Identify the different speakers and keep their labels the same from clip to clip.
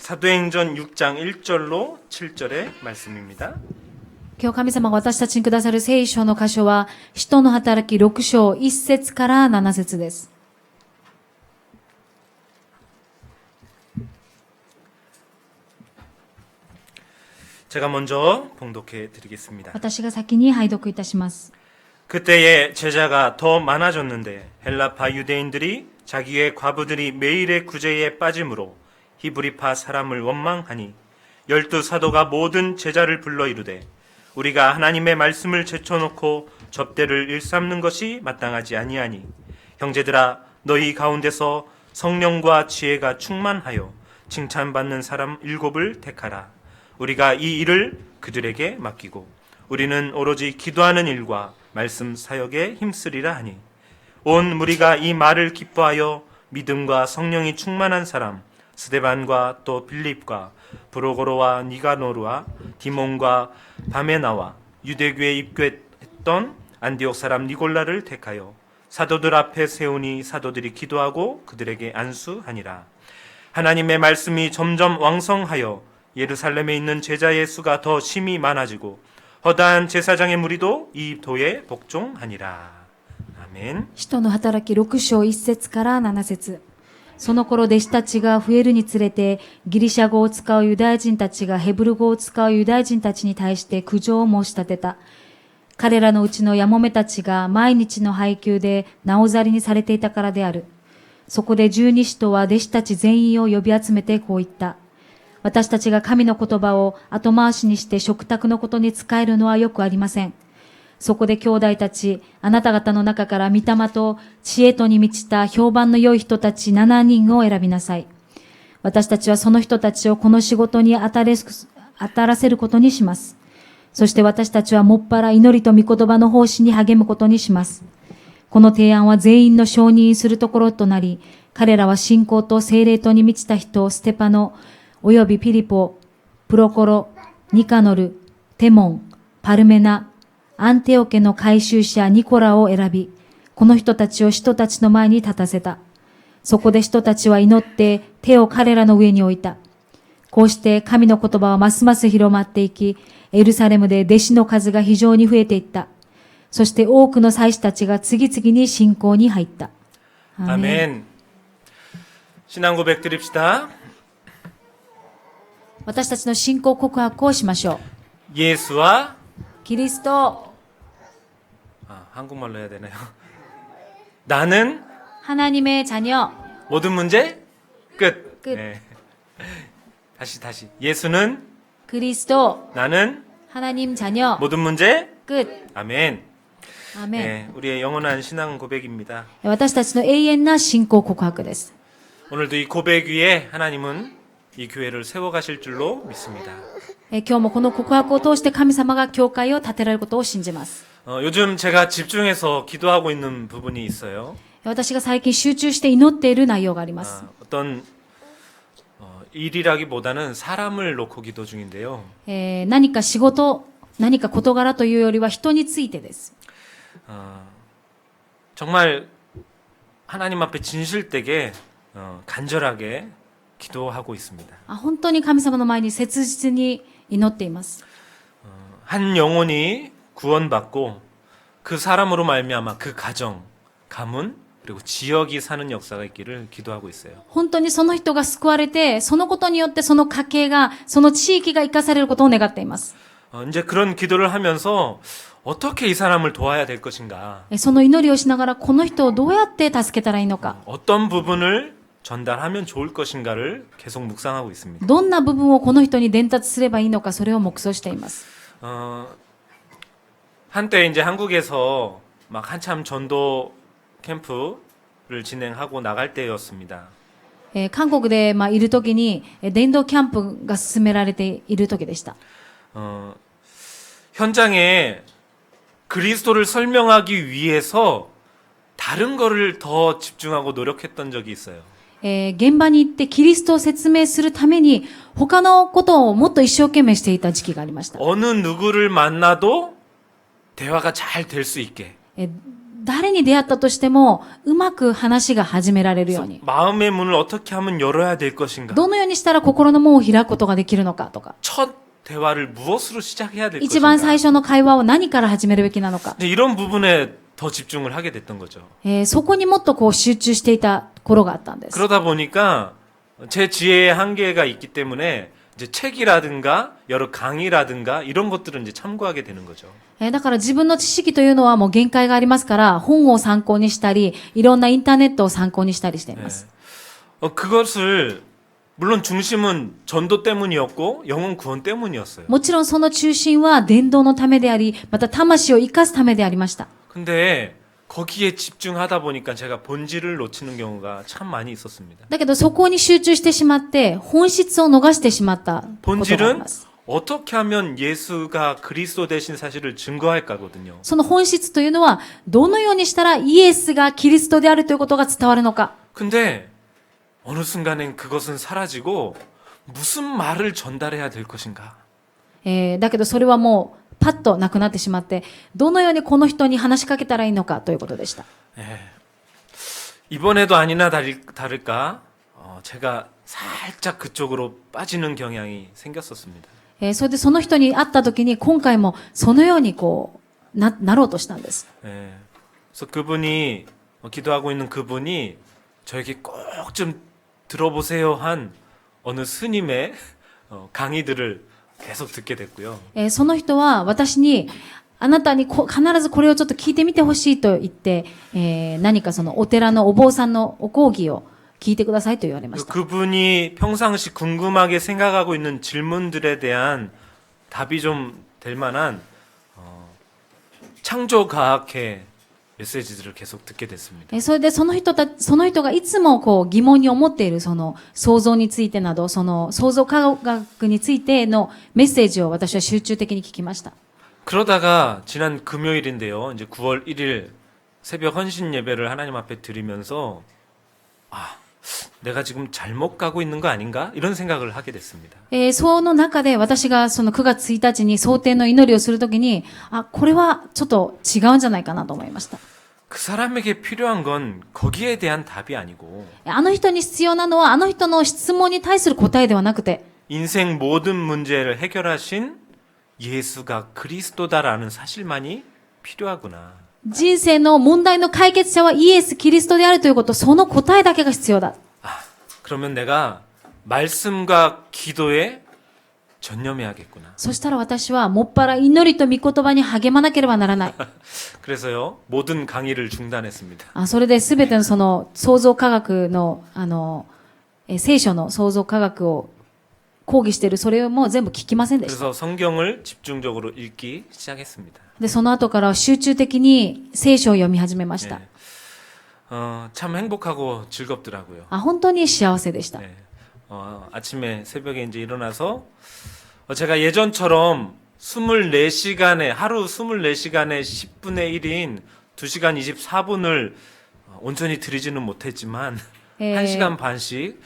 Speaker 1: 사도행전 6장 1절로 7절의 말씀입니다.
Speaker 2: 今日神様が私たちにくださる聖書の箇所は、使徒の働き6章1節から7節です。
Speaker 1: 제가 먼저 봉독해 드리겠습니다.
Speaker 2: 私が先に拝読いたします。
Speaker 1: 그때에 제자가 더 많아졌는데 헬라파 유대인들이 자기의 과부들이 매일의 구제에 빠짐으로 히브리파 사람을 원망하니 12 사도가 모든 제자를 불러 이르되 우리가 하나님의 말씀을 제쳐놓고 접대를 일삼는 것이 마땅하지 아니하니 형제들아 너희 가운데서 성령과 지혜가 충만하여 칭찬받는 사람 7을 택하라. 우리가 이 일을 그들에게 맡기고 우리는 오로지 기도하는 일과 말씀 사역에 힘쓰리라 하니 온 무리가 이 말을 기뻐하여 믿음과 성령이 충만한 사람 스데반과 또 빌립과 브로고로와 니가노르와 디몬과 바메나와 유대교에 입교했던 안디옥 사람 니골라를 택하여 사도들 앞에 세우니 사도들이 기도하고 그들에게 안수하니라. 하나님의 말씀이 점점 왕성하여 예루살렘에 있는 제자의 수가 더 심히 많아지고 허다한 제사장의 무리도 이 도에 복종하니라. 아멘.
Speaker 2: 使徒の働き6章1節から7節。その頃弟子たちが増えるにつれて、ギリシャ語を使うユダヤ人たちがヘブル語を使うユダヤ人たちに対して苦情を申し立てた。彼らのうちのやもめたちが毎日の配給でなおざりにされていたからである。そこで十二使徒は弟子たち全員を呼び集めてこう言った。私たちが神の言葉を後回しにして食卓のことに使えるのはよくありません。そこで兄弟たち、あなた方の中から御霊と知恵とに満ちた評判の良い人たち7人を選びなさい。私たちはその人たちをこの仕事に当たらせることにします。そして私たちはもっぱら祈りと御言葉の奉仕に励むことにします。この提案は全員の承認するところとなり、彼らは信仰と聖霊とに満ちた人、ステパノ、およびピリポ、プロコロ、ニカノル、テモン、パルメナ、アンテオ家の改宗者ニコラを選び、この人たちを使徒たちの前に立たせた。そこで使徒たちは祈って手を彼らの上に置いた。こうして神の言葉はますます広まっていき、エルサレムで弟子の数が非常に増えていった。そして多くの祭司たちが次々に信仰に入った。
Speaker 1: 아멘. 신앙 고백 드립시다.
Speaker 2: 私たちの信仰告白をしましょう。
Speaker 1: 예수와
Speaker 2: キリスト、
Speaker 1: 한국말로 해야 되나요? 나는
Speaker 2: 하나님의 자녀.
Speaker 1: 모든 문제 끝.
Speaker 2: 끝.
Speaker 1: 네. 다시. 예수는
Speaker 2: キリスト、
Speaker 1: 나는
Speaker 2: 하나님 자녀.
Speaker 1: 모든 문제
Speaker 2: 끝.
Speaker 1: 아멘.
Speaker 2: アーメン。
Speaker 1: 네, 우리의 영원한 신앙 고백입니다.
Speaker 2: 私たちの永遠な信仰告白です。
Speaker 1: 오늘도 이 고백 위에 하나님은 이 교회를 세워가실 줄로 믿습니다.
Speaker 2: 今日もこの告白を通して神様が教会を建てられることを信じます。
Speaker 1: 요즘 제가 집중해서 기도하고 있는 부분이 있어요.
Speaker 2: 私が最近集中して祈っている内容があります。
Speaker 1: 어떤 일이라기보다는 사람을 놓고 기도 중인데요.
Speaker 2: 何か仕事、何か事柄というよりは人についてです。
Speaker 1: 정말 하나님 앞에 진실되게 간절하게 기도하고 있습니다.
Speaker 2: 本当に神様の前に切実に祈っています。
Speaker 1: 한 영혼이 구원받고 그 사람으로 말미암아 그 가정, 가문 그리고 지역이 사는 역사가 있기를 기도하고 있어요.
Speaker 2: 本当にその人が救われて、そのことによってその家系が、その地域が生かされることを願っています。
Speaker 1: 이제 그런 기도를 하면서 어떻게 이 사람을 도와야 될 것인가,
Speaker 2: その祈りをしながら、この人をどうやって助けたらいいのか、
Speaker 1: 어떤 부분을 전달하면 좋을 것인가를 계속 묵상하고 있습니다.
Speaker 2: どんな部分をこの人に伝達すればいいのか、それを黙想しています。
Speaker 1: 한때 이제 한국에서 막 한참 전도 캠프를 진행하고 나갈 때였습니다.
Speaker 2: 韓国でいるときに、伝道キャンプが進められているときでした。
Speaker 1: 현장에 그리스도를 설명하기 위해서 다른 거를 더 집중하고 노력했던 적이 있어요.
Speaker 2: 現場に行ってキリストを説明するために、他のことをもっと一生懸命していた時期がありました。
Speaker 1: 어느 누구를 만나도 대화가 잘 될 수 있게.
Speaker 2: 誰に出会ったとしても、うまく話が始められるように。
Speaker 1: 마음의 문을 어떻게 하면 열어야 될 것인가?
Speaker 2: どのようにしたら心の門を開くことができるのかとか。
Speaker 1: 첫 대화를 무엇으로 시작해야 될
Speaker 2: 一番
Speaker 1: 것인가?
Speaker 2: 最初の会話を何から始めるべきなのか。
Speaker 1: 근데 이런 부분에 더 집중을 하게 됐던 거죠.
Speaker 2: そこにもっとこう集中していた頃があったんです。
Speaker 1: 그러다 보니까 제 지혜의 한계가 있기 때문에 이제 책이라든가 여러 강의라든가 이런 것들은 이제 참고하게 되는 거죠.
Speaker 2: だから自分の知識というのはもう限界がありますから、本を参考にしたり、いろんなインターネットを参考にしたりしています。
Speaker 1: 그것을 물론 중심은 전도 때문이었고 영혼 구원 때문이었어요.
Speaker 2: もちろんその中心は伝道のためであり、また魂を生かすためでありました。
Speaker 1: 근데 거기에 집중하다 보니까 제가 본질을 놓치는 경우가 참 많이 있었습니다.
Speaker 2: だけどそこに集中してしまって、本質を逃してしまったことがありま
Speaker 1: 본질은
Speaker 2: す。
Speaker 1: 어떻게 하면 예수가 그리스도 되신 사실을 증거할까거든요.
Speaker 2: その本質というのは、どのようにしたらイエスがキリストであるということが伝わるのか。
Speaker 1: 근데 어느 순간엔 그것은 사라지고 무슨 말을 전달해야 될 것인가?
Speaker 2: だけどそれはもうパッとなくなってしまって、どのようにこの人に話しかけたらいいのかということでした。
Speaker 1: 이번에도 아니나 다를까 제가 살짝 그쪽으로 빠지는 경향이 생겼었습니다.
Speaker 2: それでその人に会った時に今回もそのようにこうなろうとしたんです。
Speaker 1: 그래서 그분이 기도하고 있는 그분이 저에게 꼭 좀 들어보세요 한 어느 스님의 강의들을 계속 듣게 됐고요.
Speaker 2: その人は私にあなたに必ずこれをちょっと聞いてみてほしいと言って、何かそのお寺のお坊さんのお講義を聞いてくださいと言われました。
Speaker 1: 그분이 평상시 궁금하게 생각하고 있는 질문들에 대한 답이 좀 될 만한 창조과학회 메시지들을 계속 듣게 됐습니다.
Speaker 2: それでその人がいつもこう疑問に思っているその創造についてなど、その創造科学についてのメッセージを私は集中的に聞きました。
Speaker 1: 그러다가 지난 금요일인데요. 이제 9월 1일 새벽 헌신 예배를 하나님 앞에 드리면서 내가 지금 잘못 가고 있는 거 아닌가? 이런 생각을 하게 됐습니다.
Speaker 2: その中で私がその9月1日に蒼天の祈りをするときに、これはちょっと違うんじゃないかなと思いました。
Speaker 1: 그 사람에게 필요한 건 거기에 대한 답이 아니고
Speaker 2: あの人に必要なのはあの人の質問に対する答えではなくて、
Speaker 1: 인생 모든 문제를 해결하신 예수가 그리스도다라는 사실만이 필요하구나.
Speaker 2: 人生の問題の解決者はイエス・キリストであるということ、その答えだけが必要だ。
Speaker 1: 그러면 내가 말씀과 기도에 전념해야겠구나.
Speaker 2: そしたら私はもっぱら祈りと御言葉に励まなければならない。
Speaker 1: 그래서요 모든 강의를 중단했습니다.
Speaker 2: それで全てのその創造科学の聖書の創造科学を講義しているそれをもう全部聞きませんでした。
Speaker 1: 그래서 성경을 집중적으로 읽기 시작했습니다.
Speaker 2: でその後から集中的に聖書を読み始めました。
Speaker 1: 참 행복하고 즐겁더라고요.
Speaker 2: 本当に幸せでした。
Speaker 1: 네. 아침에 새벽에 이제 일어나서 제가 예전처럼 24시간에 하루 24시간에 10분의 1인 2시간 24분을 온전히 드리지는 못했지만 1시간 반씩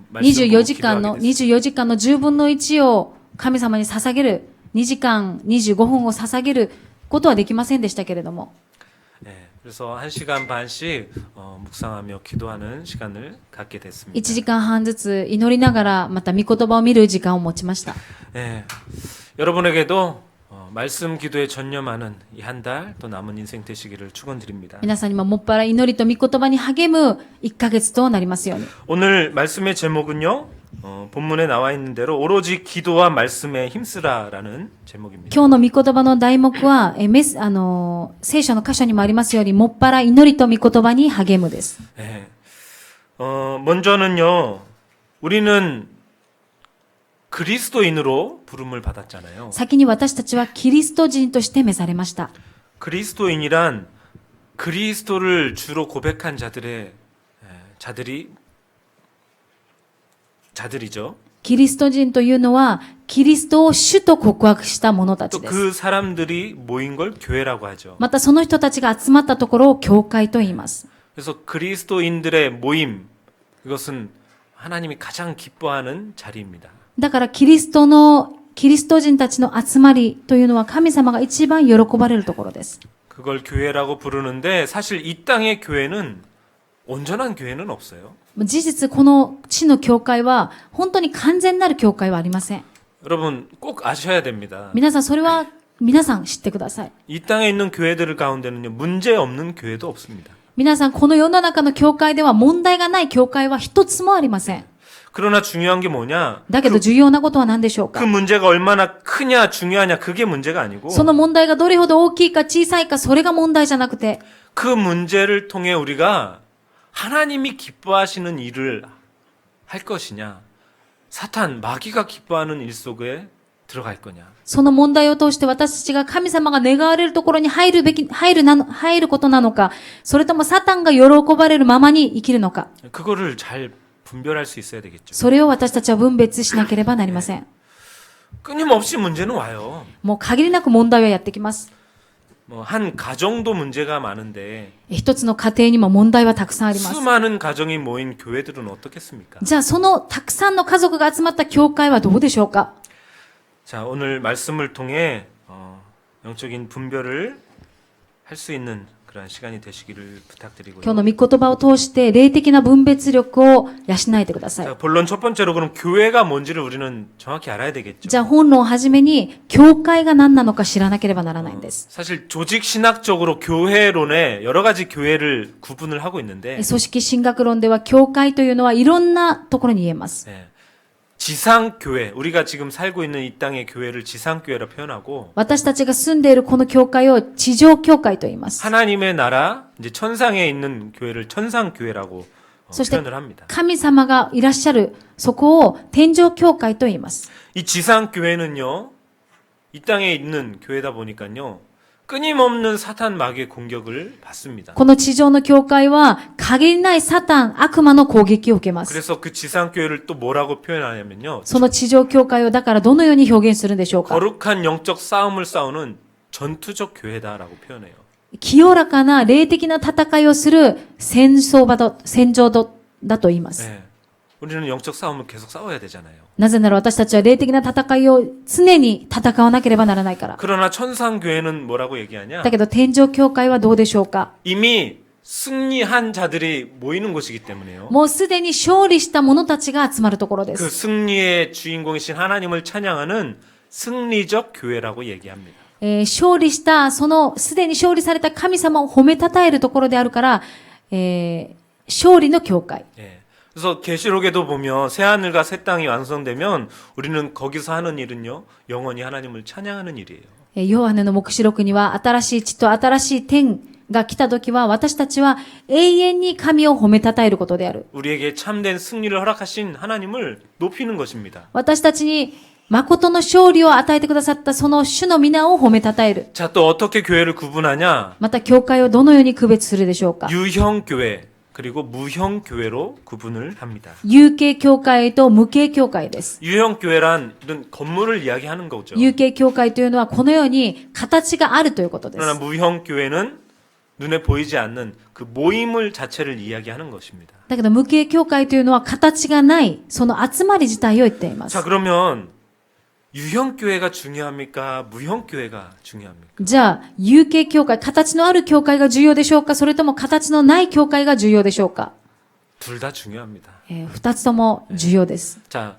Speaker 1: 말씀
Speaker 2: 24
Speaker 1: 보고
Speaker 2: 時間の
Speaker 1: 기도하게 됐습니다.
Speaker 2: 24時間の10分の1を神様に捧げる、2時間25分を捧げることはできませんでしたけれども、
Speaker 1: 네, 그래서 1시간 반씩 묵상하며 기도하는 시간을 갖게 됐습니다.
Speaker 2: 1時間半ずつ祈りながらまた御言葉を見る時間を持ちました。
Speaker 1: 네, 여러분에게도 말씀 기도에 전념하는 이 한 달 또 남은 인생 되시기를 축원드립니다.
Speaker 2: 皆さんにももっぱら祈りと御言葉に励む1ヶ月となりますように。
Speaker 1: 오늘 말씀의 제목은요. 본문에 나와 있는 대로 오로지 기도와 말씀에 힘쓰라라는 제목입니다.
Speaker 2: 今日の御言葉の題目は、聖書の箇所にもありますように、もっぱら祈りと御言葉に励むです。
Speaker 1: 네. 먼저는요. 우리는 그리스도인으로 부름을 받았잖아요.
Speaker 2: 先に私たちはキリスト人として召されました。
Speaker 1: 그리스도인이란 그리스도를 주로 고백한 자들이죠.
Speaker 2: キリスト人というのは、キリストを主と告白した者たち
Speaker 1: 또
Speaker 2: です。
Speaker 1: 그 사람들이 모인 걸 교회라고 하죠.
Speaker 2: またその人たちが集まったところを教会と言います。
Speaker 1: 그래서 그리스도인들의 모임, 이것은 하나님이 가장 기뻐하는 자리입니다.
Speaker 2: だからキリスト人たちの集まりというのは神様が一番喜ばれるところです。
Speaker 1: 그걸 교회라고 부르는데 사실 이 땅의 교회는 온전한 교회는 없어요.
Speaker 2: 事実、この地の教会は、本当に完全なる教会はありません。
Speaker 1: 여러분 꼭 아셔야 됩니다.
Speaker 2: 皆さん、それは皆さん知ってください。
Speaker 1: 이 땅에 있는 교회들 가운데는요, 문제 없는 교회도 없습니다.
Speaker 2: 皆さん、この世の中の教会では問題がない教会は一つもありません。
Speaker 1: 그러나 중요한 게 뭐냐?
Speaker 2: だけど重要なことは何でしょう
Speaker 1: 그
Speaker 2: か？
Speaker 1: 문제가 얼마나 크냐 중요하냐 그게 문제가 아니고
Speaker 2: その問題がどれほど大きいか小さいかそれが問題じゃなくて、
Speaker 1: 그 문제를 통해 우리가 하나님이 기뻐하시는 일을 할 것이냐, 사탄 마귀가 기뻐하는 일 속에 들어갈 거냐.
Speaker 2: その問題を通して私たちが神様が願われるところに入ることなのか、それともサタンが喜ばれるままに生きるのか、
Speaker 1: 그거를 잘 분별할 수 있어야 되겠죠.
Speaker 2: それを私たちは分別しなければなりません。
Speaker 1: 끊임없이 문제는 와요.
Speaker 2: もう限りなく問題はやってきます。
Speaker 1: 뭐 한 가정도 문제가 많은데
Speaker 2: 一つの家庭にも問題はたくさんあります。
Speaker 1: 수많은 가정이 모인 교회들은 어떻겠습니까?
Speaker 2: じゃあそのたくさんの家族が集まった教会はどうでしょうか？
Speaker 1: 자, 오늘 말씀을 통해 영적인 분별을 할 수 있는 그런 시간이 되시기를 부탁드리고요.
Speaker 2: 今日の御言葉を通して霊的な分別力を養えてください。
Speaker 1: 자, 본론 첫 번째로 그럼 교회가 뭔지를 우리는 정확히 알아야 되겠죠.
Speaker 2: じゃあ本論をはじめに教会が何なのか知らなければならないんです。
Speaker 1: 사실 조직 신학적으로 교회론에 여러 가지 교회를 구분을 하고 있는데
Speaker 2: 組織神学論では教会というのはいろんなところに言えます。
Speaker 1: 네. 지상교회, 우리가 지금 살고 있는 이 땅의 교회를 지상교회라 표현하고
Speaker 2: 私たちが住んでいるこの教会を地上教会と言います。
Speaker 1: 하나님의 나라, 이제 천상에 있는 교회를 천상교회라고
Speaker 2: そして
Speaker 1: 표현을 합니다.
Speaker 2: 神様がいらっしゃるそこを天上教会と言います。
Speaker 1: 이 지상교회는요, 이 땅에 있는 교회다 보니까요, 끊임없는 사탄 마귀의 공격을 받습니다.
Speaker 2: この地上の教会は限りないサタン、悪魔の攻撃を受けます。
Speaker 1: 그래서 그 지상교회를 또 뭐라고 표현하냐면요,
Speaker 2: その地上教会をだからどのように表現するんでしょうか？
Speaker 1: 거룩한 영적 싸움을 싸우는 전투적 교회다라고 표현해요.
Speaker 2: 清らかな霊的な戦いをする戦場だと言います。
Speaker 1: 네. 우리는 영적 싸움을 계속 싸워야 되잖아요.
Speaker 2: なぜなら私たちは霊的な戦いを常に戦わなければならないから。
Speaker 1: 그러나 천상교회는 뭐라고 얘기하냐?
Speaker 2: だけど天上教会はどうでしょうか？
Speaker 1: 이미 승리한 자들이 모이는 곳이기 때문에요.
Speaker 2: もうすでに勝利した者たちが集まるところで
Speaker 1: 그
Speaker 2: す。
Speaker 1: 승리의 주인공이신 하나님을 찬양하는 승리적 교회라고 얘기합니다.
Speaker 2: 勝利した、そのすでに勝利された神様を褒めたたえるところであるから、勝利の教会。
Speaker 1: 예. 그래서 계시록에도 보면 새 하늘과 새 땅이 완성되면 우리는 거기서 하는 일은요, 영원히 하나님을 찬양하는 일이에요.
Speaker 2: ヨハネの黙示録には新しい地と新しい天が来た時は私たちは永遠に神を褒めたたえることである。
Speaker 1: 우리에게 참된 승리를 허락하신 하나님을 높이는 것입니다.
Speaker 2: 私たちに誠の勝利を与えてくださったその主の皆を褒めたたえる。
Speaker 1: 자, 또 어떻게 교회를 구분하냐?
Speaker 2: また教会をどのように区別するでしょうか？
Speaker 1: 유형 교회 그리고 무형 교회로 구분을 합니다.
Speaker 2: 有形教会と無形教会です。
Speaker 1: 유형 교회란 건물을 이야기하는 거죠.
Speaker 2: 有形教会というのはこのように形があるということで
Speaker 1: 그러나
Speaker 2: す。
Speaker 1: 무형 교회는 눈에 보이지 않는 그 모임을 자체를 이야기하는 것입니다.
Speaker 2: だけど無形教会というのは形がないその集まり自体を言っています
Speaker 1: 자, 。 그러면 유형 교회가 중요합니까? 무형 교회가 중요합니까?
Speaker 2: じゃあ、有形教会、形のある教会が重要でしょうか？それとも形のない教会が重要でしょうか？
Speaker 1: 둘 다 중요합니다.
Speaker 2: 二つとも重要です。
Speaker 1: 자,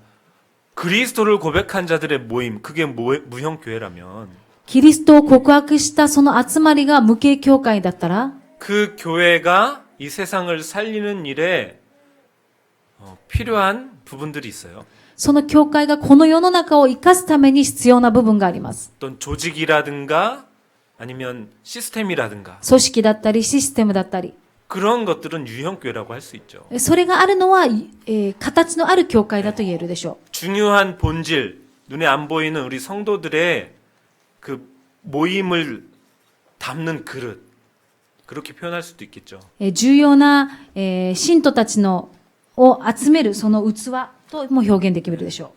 Speaker 1: 그리스도를 고백한 자들의 모임, 그게 무형 교회라면
Speaker 2: キリストを告白したその集まりが無形教会だったら、
Speaker 1: 그 교회가 이 세상을 살리는 일에 필요한 부분들이 있어요.
Speaker 2: その教会がこの世の中を生かすために必要な部分があります。
Speaker 1: 어떤 조직이라든가 아니면 시스템이라든가
Speaker 2: 組織だったり、システムだったり。
Speaker 1: 그런 것들은 유형 교회라고 할 수 있죠.
Speaker 2: それがあるのは、形のある教会だと言えるでしょ
Speaker 1: 중요한 본질, 눈에 안 보이는 우리 성도들의 그 모임을 담는 그릇, 그렇게 표현할 수도 있겠죠.
Speaker 2: う。重要な、信徒たちを集めるその器とも表現できるでしょ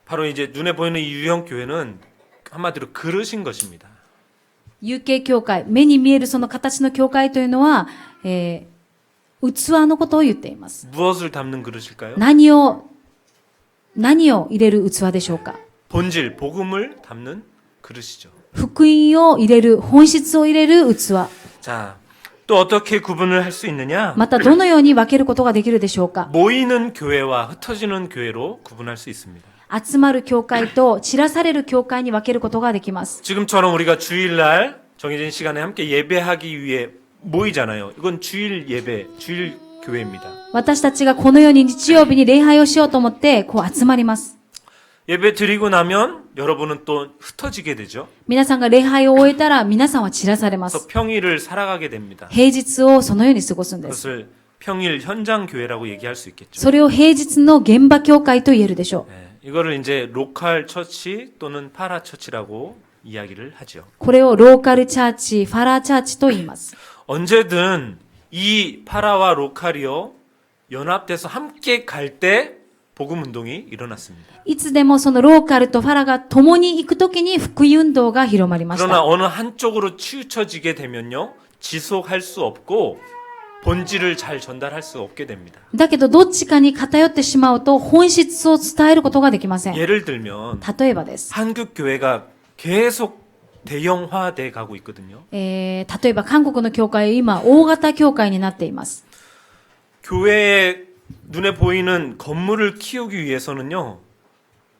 Speaker 1: 바로 이제 눈에 보이는 이 유형 교회는 한마디로 그릇인 것입니다.
Speaker 2: う。有形教会、目に見えるその形の教会というのは、器のことを言っています。
Speaker 1: 무엇을 담는 그릇일까요?
Speaker 2: 何を入れる器でしょうか？
Speaker 1: 본질, 복음을 담는 그릇이죠.
Speaker 2: 福音を入れる、本質を入れる器。
Speaker 1: 자, 또 어떻게 구분을 할 수 있느냐?
Speaker 2: またどのように分けることができるでしょうか。
Speaker 1: 모이는 교회와 흩어지는 교회로 구분할 수 있습니다.
Speaker 2: 集まる教会と散らされる教会に分けることができます。
Speaker 1: 지금처럼 우리가 주일날 정해진 시간에 함께 예배하기 위해 모이잖아요. 이건 주일 예배, 주일 교회입니다.
Speaker 2: 私たちがこのように日曜日に礼拝をしようと思ってこう集まります。
Speaker 1: 예배 드리고 나면 여러분은 또 흩어지게 되죠.
Speaker 2: 皆さんが礼拝を終えたら皆さんは散らされま
Speaker 1: 그래서
Speaker 2: す。
Speaker 1: 평일을 살아가게 됩니다.
Speaker 2: 平日をそのように過ごすんです。
Speaker 1: 그것을 평일 현장 교회라고 얘기할 수 있겠죠.
Speaker 2: それを平日の現場教会と言えるでしょう。
Speaker 1: 네, 이거를 이제 로컬 처치 또는 파라 처치라고 이야기를 하죠.
Speaker 2: これをローカルチャーチ、ファラーチャーチと言います。
Speaker 1: 언제든 이 파라와 로컬이요 연합돼서 함께 갈 때 복음 운동이 일어났습니다.
Speaker 2: いつでもそのローカルとファラが共に行くときに福音運動が広まりまし
Speaker 1: 그러나
Speaker 2: た。
Speaker 1: 어느 한쪽으로 치우쳐지게 되면요 지속할 수 없고 본질을 잘 전달할 수 없게 됩니다.
Speaker 2: だけどどっちかに偏ってしまうと本質を伝えることができません。
Speaker 1: 예를 들면
Speaker 2: 例えばです。
Speaker 1: 한국 교회가 계속 대형화돼 가고 있거든요.
Speaker 2: 例えば韓国の教会は今大型教会になっています。
Speaker 1: 교회에 눈에 보이는 건물을 키우기 위해서는요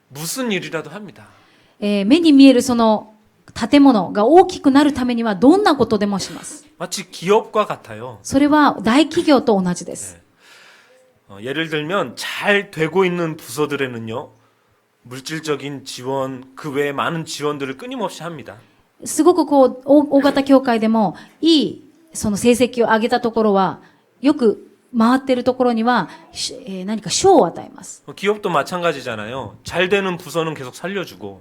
Speaker 1: 무슨 일이라도 합니다.
Speaker 2: 目に見えるその建物が大きくなるためにはどんなことでもします。
Speaker 1: 마치 기업과 같아요.
Speaker 2: それは大企業と同じです。
Speaker 1: 예를 들면 잘 되고 있는 부서들에는요 물질적인 지원 그 외에 많은 지원들을 끊임없이 합니다.
Speaker 2: すごくこう大型教会でもいいその成績を上げたところはよく回っているところには、何か賞を与えます。
Speaker 1: 기업도 마찬가지잖아요. 잘 되는 부서는 계속 살려주고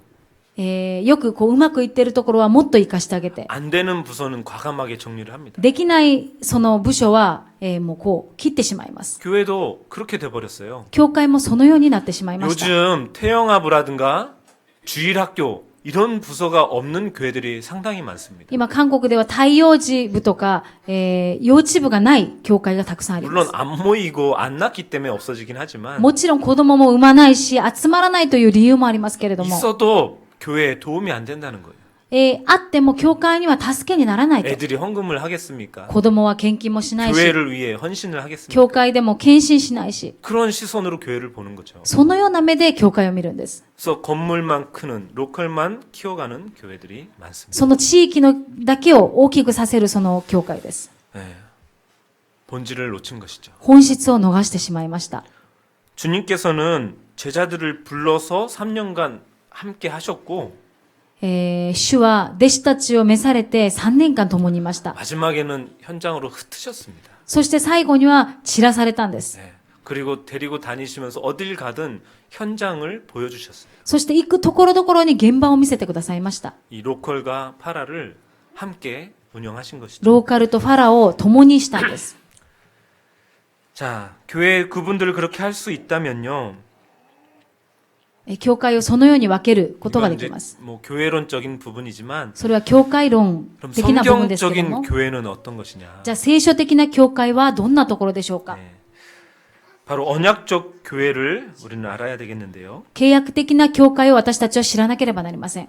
Speaker 2: よくこううまくいっているところはもっと活かしてあげて、
Speaker 1: 안 되는 부서는 과감하게 정리를 합니다.
Speaker 2: できないその部署は、もうこう切ってしまいます。
Speaker 1: 교회도 그렇게 돼버렸어요.
Speaker 2: 教会もそのようになってしまいました。
Speaker 1: 요즘 태영아부라든가 주일학교 이런 부서가 없는 교회들이 상당히 많습니다.
Speaker 2: 今韓国では太陽寺部とか、幼稚部がない教会がたくさんありま
Speaker 1: 물론
Speaker 2: す。
Speaker 1: 안 모이고 안 낳기 때문에 없어지긴 하지만
Speaker 2: もちろん子供も産まないし集まらないという理由もありますけれども、
Speaker 1: 있어도 교회에 도움이 안 된다는 거예요.
Speaker 2: あっても教会には助けにならないと。
Speaker 1: 애들이 헌금을 하겠습니까?
Speaker 2: 子供は献金もしないし、
Speaker 1: 교회를 위해 헌신을 하겠습니까?
Speaker 2: 教会でも献身しないし、
Speaker 1: 그런 시선으로 교회를 보는 거죠.
Speaker 2: そのような目で教会を見るんです。
Speaker 1: 그래서 건물만 크는 로컬만 키워가는 교회들이 많습니다.
Speaker 2: その地域のだけを大きくさせるその教会です。
Speaker 1: 네. 본질을 놓친 것이죠.
Speaker 2: 本質を逃してしまいました。
Speaker 1: 주님께서는 제자들을 불러서 3년간 함께 하셨고
Speaker 2: 主は弟子たちを召されて3年間共にいました。
Speaker 1: 마지막에는 현장으로 흩으셨습니다.
Speaker 2: そして最後には散らされたんです。
Speaker 1: 네. 그리고 데리고 다니시면서 어딜 가든 현장을 보여주셨어요.
Speaker 2: そして行くところどころに現場を見せてくださいました。
Speaker 1: 이 로컬과 파라를 함께 운영하신 것이죠.
Speaker 2: ローカルとファラを共にしたんです。
Speaker 1: 자, 교회 구분들을 그렇게 할 수 있다면요.
Speaker 2: 教会をそのように分けることが
Speaker 1: 이건
Speaker 2: でき
Speaker 1: 이제
Speaker 2: ます。
Speaker 1: 뭐 교회론적인 부분이지만
Speaker 2: それは教会論
Speaker 1: 그럼
Speaker 2: 的な部分ですけれど
Speaker 1: 성경적인
Speaker 2: も、
Speaker 1: 교회는 어떤 것이냐?
Speaker 2: じゃあ聖書的な教会はどんなところでしょうか。
Speaker 1: 네. 바로 언약적 교회를 우리는 알아야 되겠는데요.
Speaker 2: 契約的な教会を私たちは知らなければなりません。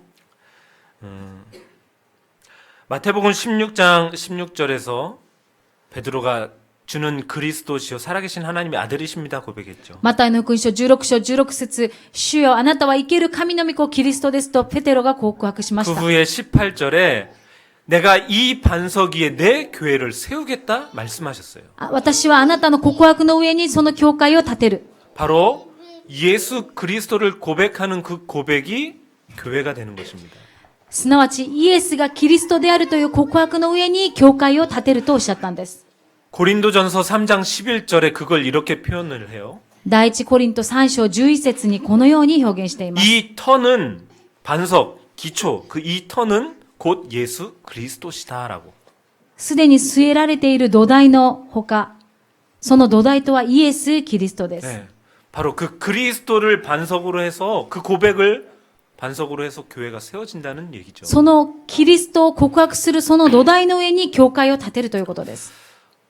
Speaker 1: 마태복음 16장 16절에서 베드로가 주는 그리스도시요 살아계신 하나님의 아들이십니다 고백했죠.
Speaker 2: マタイの福音書16章16節、主よあなたは生ける神の御子キリストですとペテロが告白しま
Speaker 1: 그
Speaker 2: した。
Speaker 1: 후에 18절에 내가 이 반석 위에 내 교회를 세우겠다 말씀하셨어요.
Speaker 2: 私はあなたの告白の上にその教会を建てる。
Speaker 1: 바로 예수 그리스도를 고백하는 그 고백이 교회가 되는 것입니다.
Speaker 2: すなわちイエスがキリストであるという告白の上に教会を建てるとおっしゃったんです。
Speaker 1: 고린도전서 3장 11절에 그걸 이렇게 표현을 해요.
Speaker 2: 第一コリント3章11節にこのように表現しています。
Speaker 1: 이 터는 반석, 기초, 그 이 터는 곧 예수 그리스도시다라고.
Speaker 2: すでに据えられている土台のほか、その土台とはイエス・キリストです。
Speaker 1: 네, 바로 그 그리스도를 반석으로 해서 그 고백을 반석으로 해서 교회가 세워진다는 얘기죠.
Speaker 2: そのキリストを告白するその土台の上に教会を建てるということです。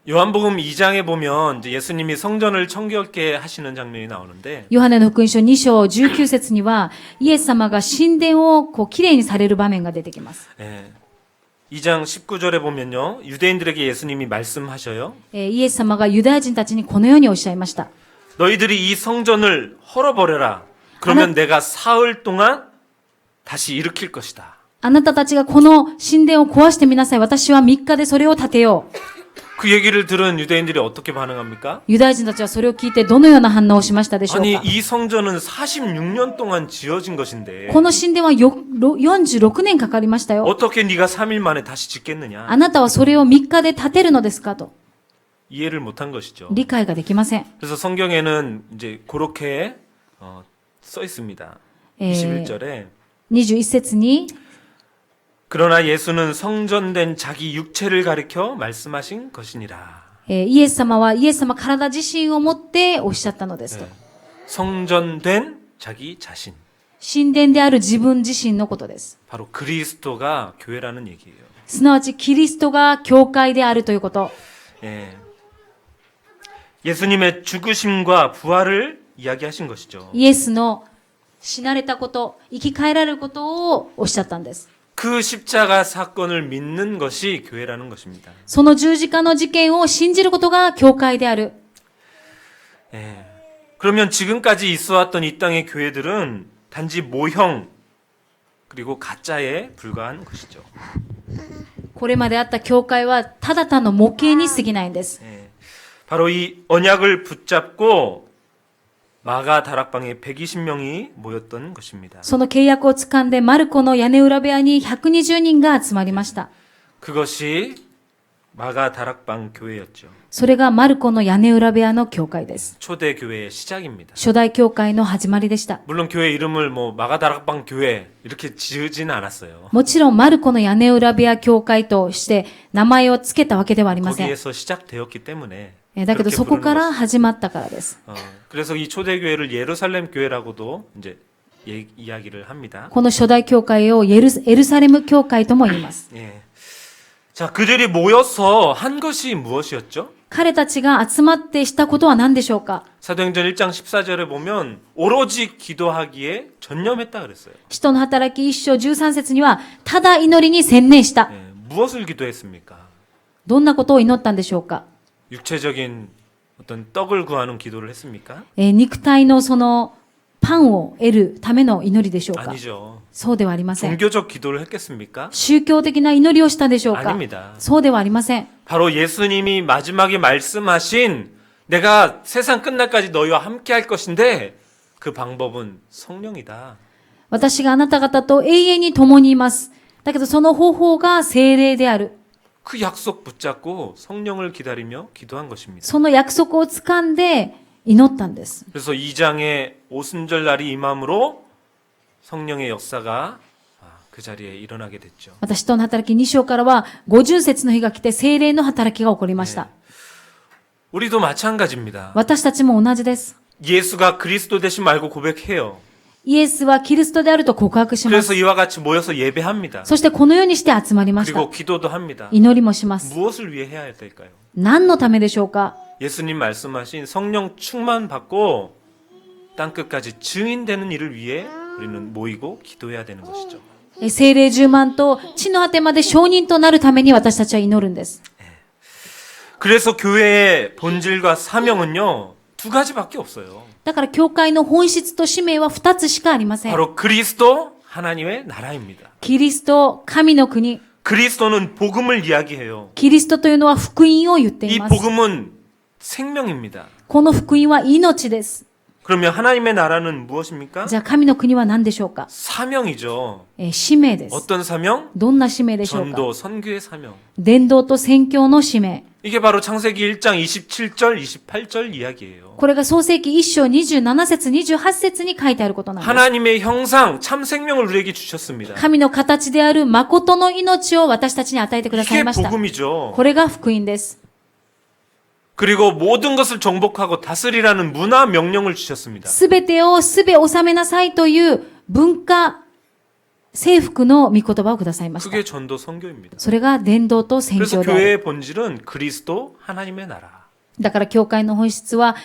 Speaker 1: 요한복음 2장에 보면 이제 예수님이 성전을 청결케 하시는 장면이 나오는데
Speaker 2: ヨハネの福音書2章19節には、イエス様が神殿をこうきれいにされる場面が出てきます。
Speaker 1: 예. 2장 19절에 보면요. 유대인들에게 예수님이 말씀하셔요.
Speaker 2: イエス様がユダヤ人たちにこのようにおっしゃいました。
Speaker 1: 너희들이 이 성전을 헐어버려라. 그러면 내가 사흘 동안 다시 일으킬 것이다.
Speaker 2: あなたたちがこの神殿を壊してみなさい。私は3日でそれを建てよう。
Speaker 1: 그 얘기를 들은 유대인들이 어떻게 반응합니까?
Speaker 2: ユダヤ人たちはそれを聞いてどのような反応をしましたでしょう
Speaker 1: 아니
Speaker 2: か。
Speaker 1: 이 성전은 46년 동안 지어진 것인데
Speaker 2: この神殿は46年かかりましたよ。
Speaker 1: 어떻게 네가 3일 만에 다시 짓겠느냐?
Speaker 2: あなたはそれを3日で建てるのですかと
Speaker 1: 이해를 못한 것이죠.
Speaker 2: 理解ができません。
Speaker 1: 그래서 성경에는 이제 그렇게 써 있습니다. 21절에
Speaker 2: 21節に
Speaker 1: 그러나 예수는 성전된 자기 육체를 가리켜 말씀하신 것이니라.
Speaker 2: イエス様はイエス様体自身をもっておっしゃったのですと。
Speaker 1: 성전된 자기 자신.
Speaker 2: 神殿である自分自身のことです。
Speaker 1: 바로 그리스도가 교회라는 얘기예요.
Speaker 2: すなわちキリストが教会であるということ。
Speaker 1: 예. 예수님의 죽으심과 부활을 이야기하신 것이죠.
Speaker 2: イエスの死なれたこと、生き返られることをおっしゃったんです。
Speaker 1: 그 십자가 사건을 믿는 것이 교회라는 것입니다.
Speaker 2: その十字架の事件を信じることが教会である。
Speaker 1: 예. 그러면 지금까지 있어왔던 이 땅의 교회들은 단지 모형 그리고 가짜에 불과한 것이죠.
Speaker 2: これまであった教会はただ単の模型に過ぎないんです。
Speaker 1: 예. 바로 이 언약을 붙잡고 마가 다락방에 120명이 모였던 것입니다.
Speaker 2: その契約を掴んでマルコの屋根裏部屋に120人が集まりました。
Speaker 1: 그것이 마가 다락방 교회였죠.
Speaker 2: それがマルコの屋根裏部屋の教会です。
Speaker 1: 초대 교회의 시작입니다.
Speaker 2: 初代教会の始まりでした。
Speaker 1: 물론 교회 이름을 뭐 마가 다락방 교회 이렇게 지으지는 않았어요.
Speaker 2: もちろんマルコの屋根裏部屋教会として名前を付けたわけではありません。
Speaker 1: 거기에서 시작되었기 때문에
Speaker 2: だけど
Speaker 1: 그렇게
Speaker 2: そこ
Speaker 1: 부르는
Speaker 2: から
Speaker 1: 것이죠.
Speaker 2: 始まったからです。
Speaker 1: 그래서 이 초대 교회를 예루살렘 교회라고도 이제 이야기를 합니다.
Speaker 2: この初代教会をエルサレム教会とも言います。
Speaker 1: 예. 자, 그들이 모여서 한 것이 무엇이었죠?
Speaker 2: 彼たちが集まってしたことは何でしょうか。
Speaker 1: 사도행전 1장 14절에 보면 오로지 기도하기에 전념했다 그랬어요.
Speaker 2: 使徒の働き1章13節には、ただ祈りに専念した。
Speaker 1: 예. 무엇을 기도했습니까?
Speaker 2: どんなことを祈ったんでしょうか。
Speaker 1: 육체적인 어떤 떡을 구하는 기도를 했습니까?
Speaker 2: 肉体のそのパンを得るための祈りでしょうか。
Speaker 1: 아니죠.
Speaker 2: そうではありません。
Speaker 1: 종교적 기도를 했겠습니까?
Speaker 2: 宗教的な祈りをしたでしょうか。
Speaker 1: 아닙니다.
Speaker 2: そうではありません。
Speaker 1: 바로 예수님이 마지막에 말씀하신 내가 세상 끝날까지 너희와 함께 할 것인데 그 방법은 성령이다.
Speaker 2: 私があなた方と永遠に共にいます。だけどその方法が聖霊である。
Speaker 1: 그 약속 붙잡고 성령을 기다리며 기도한 것입니다.
Speaker 2: その約束を掴んで祈ったんです。
Speaker 1: 그래서 2장에 오순절 날이 임함으로 성령의 역사가 그 자리에 일어나게 됐죠.
Speaker 2: また使徒の働き2章からは50節の日が来て聖霊の働きが起こりました。
Speaker 1: 우리도 마찬가지입니다.
Speaker 2: 私たちも同じです。
Speaker 1: 예수가 그리스도 되신 말고 고백해요.
Speaker 2: イエスはキリストであると告白します。
Speaker 1: 그래서 이와 같이 모여서 예배합니다.
Speaker 2: そしてこのようにして集まりました。
Speaker 1: 그리고 기도도 합니다.
Speaker 2: 祈りもします。
Speaker 1: 무엇을 위해 해야 될까요?
Speaker 2: 何のためでしょうか。
Speaker 1: 예수님 말씀하신 성령 충만 받고 땅끝까지 증인되는 일을 위해 우리는 모이고 기도해야 되는 것이죠.
Speaker 2: 聖霊充満と地の果てまで証人となるために私たちは祈るんです。
Speaker 1: 그래서 교회의 본질과 사명은요, 두 가지밖에 없어요.
Speaker 2: だから教会の本質と使命は2つしかありません。
Speaker 1: 바로 그리스도 하나님의 나라입니다.
Speaker 2: キリスト、神の国。
Speaker 1: 그리스도는 복음을 이야기해요.
Speaker 2: キリストというのは福音を言ってい
Speaker 1: 이
Speaker 2: ます。
Speaker 1: 복음은 생명입니다.
Speaker 2: この福音は命です。
Speaker 1: 그러면 하나님의 나라는 무엇입니까?
Speaker 2: じゃあ神の国は何でしょうか。
Speaker 1: 사명이죠.
Speaker 2: 使命です。
Speaker 1: 어떤 사명?
Speaker 2: どんな使命でしょうか。
Speaker 1: 전도, 선교의 사명.
Speaker 2: 伝道と宣教の使命。
Speaker 1: 이게 바로 창세기 1장 27절, 28절 이야기예요.
Speaker 2: これが創世記1章27節28節に書いてあることなんです。
Speaker 1: 하나님의 형상, 참 생명을 우리에게 주셨습니다.
Speaker 2: 神の形である誠の命を私たちに与えてくださ
Speaker 1: 이게
Speaker 2: いました。
Speaker 1: 복음이죠.
Speaker 2: これが福音です。
Speaker 1: 그리고 모든 것을 정복하고 다스리라는 문화 명령을 주셨습니다.
Speaker 2: すべてをすべ収めなさいという文化征服の御言葉をくださいました。
Speaker 1: 그게 전도 선교입니다.
Speaker 2: それが伝道と宣
Speaker 1: 그래서
Speaker 2: 教である。
Speaker 1: 교회의 본질은 그리스도 하나님의 나라.
Speaker 2: だから教会の本質は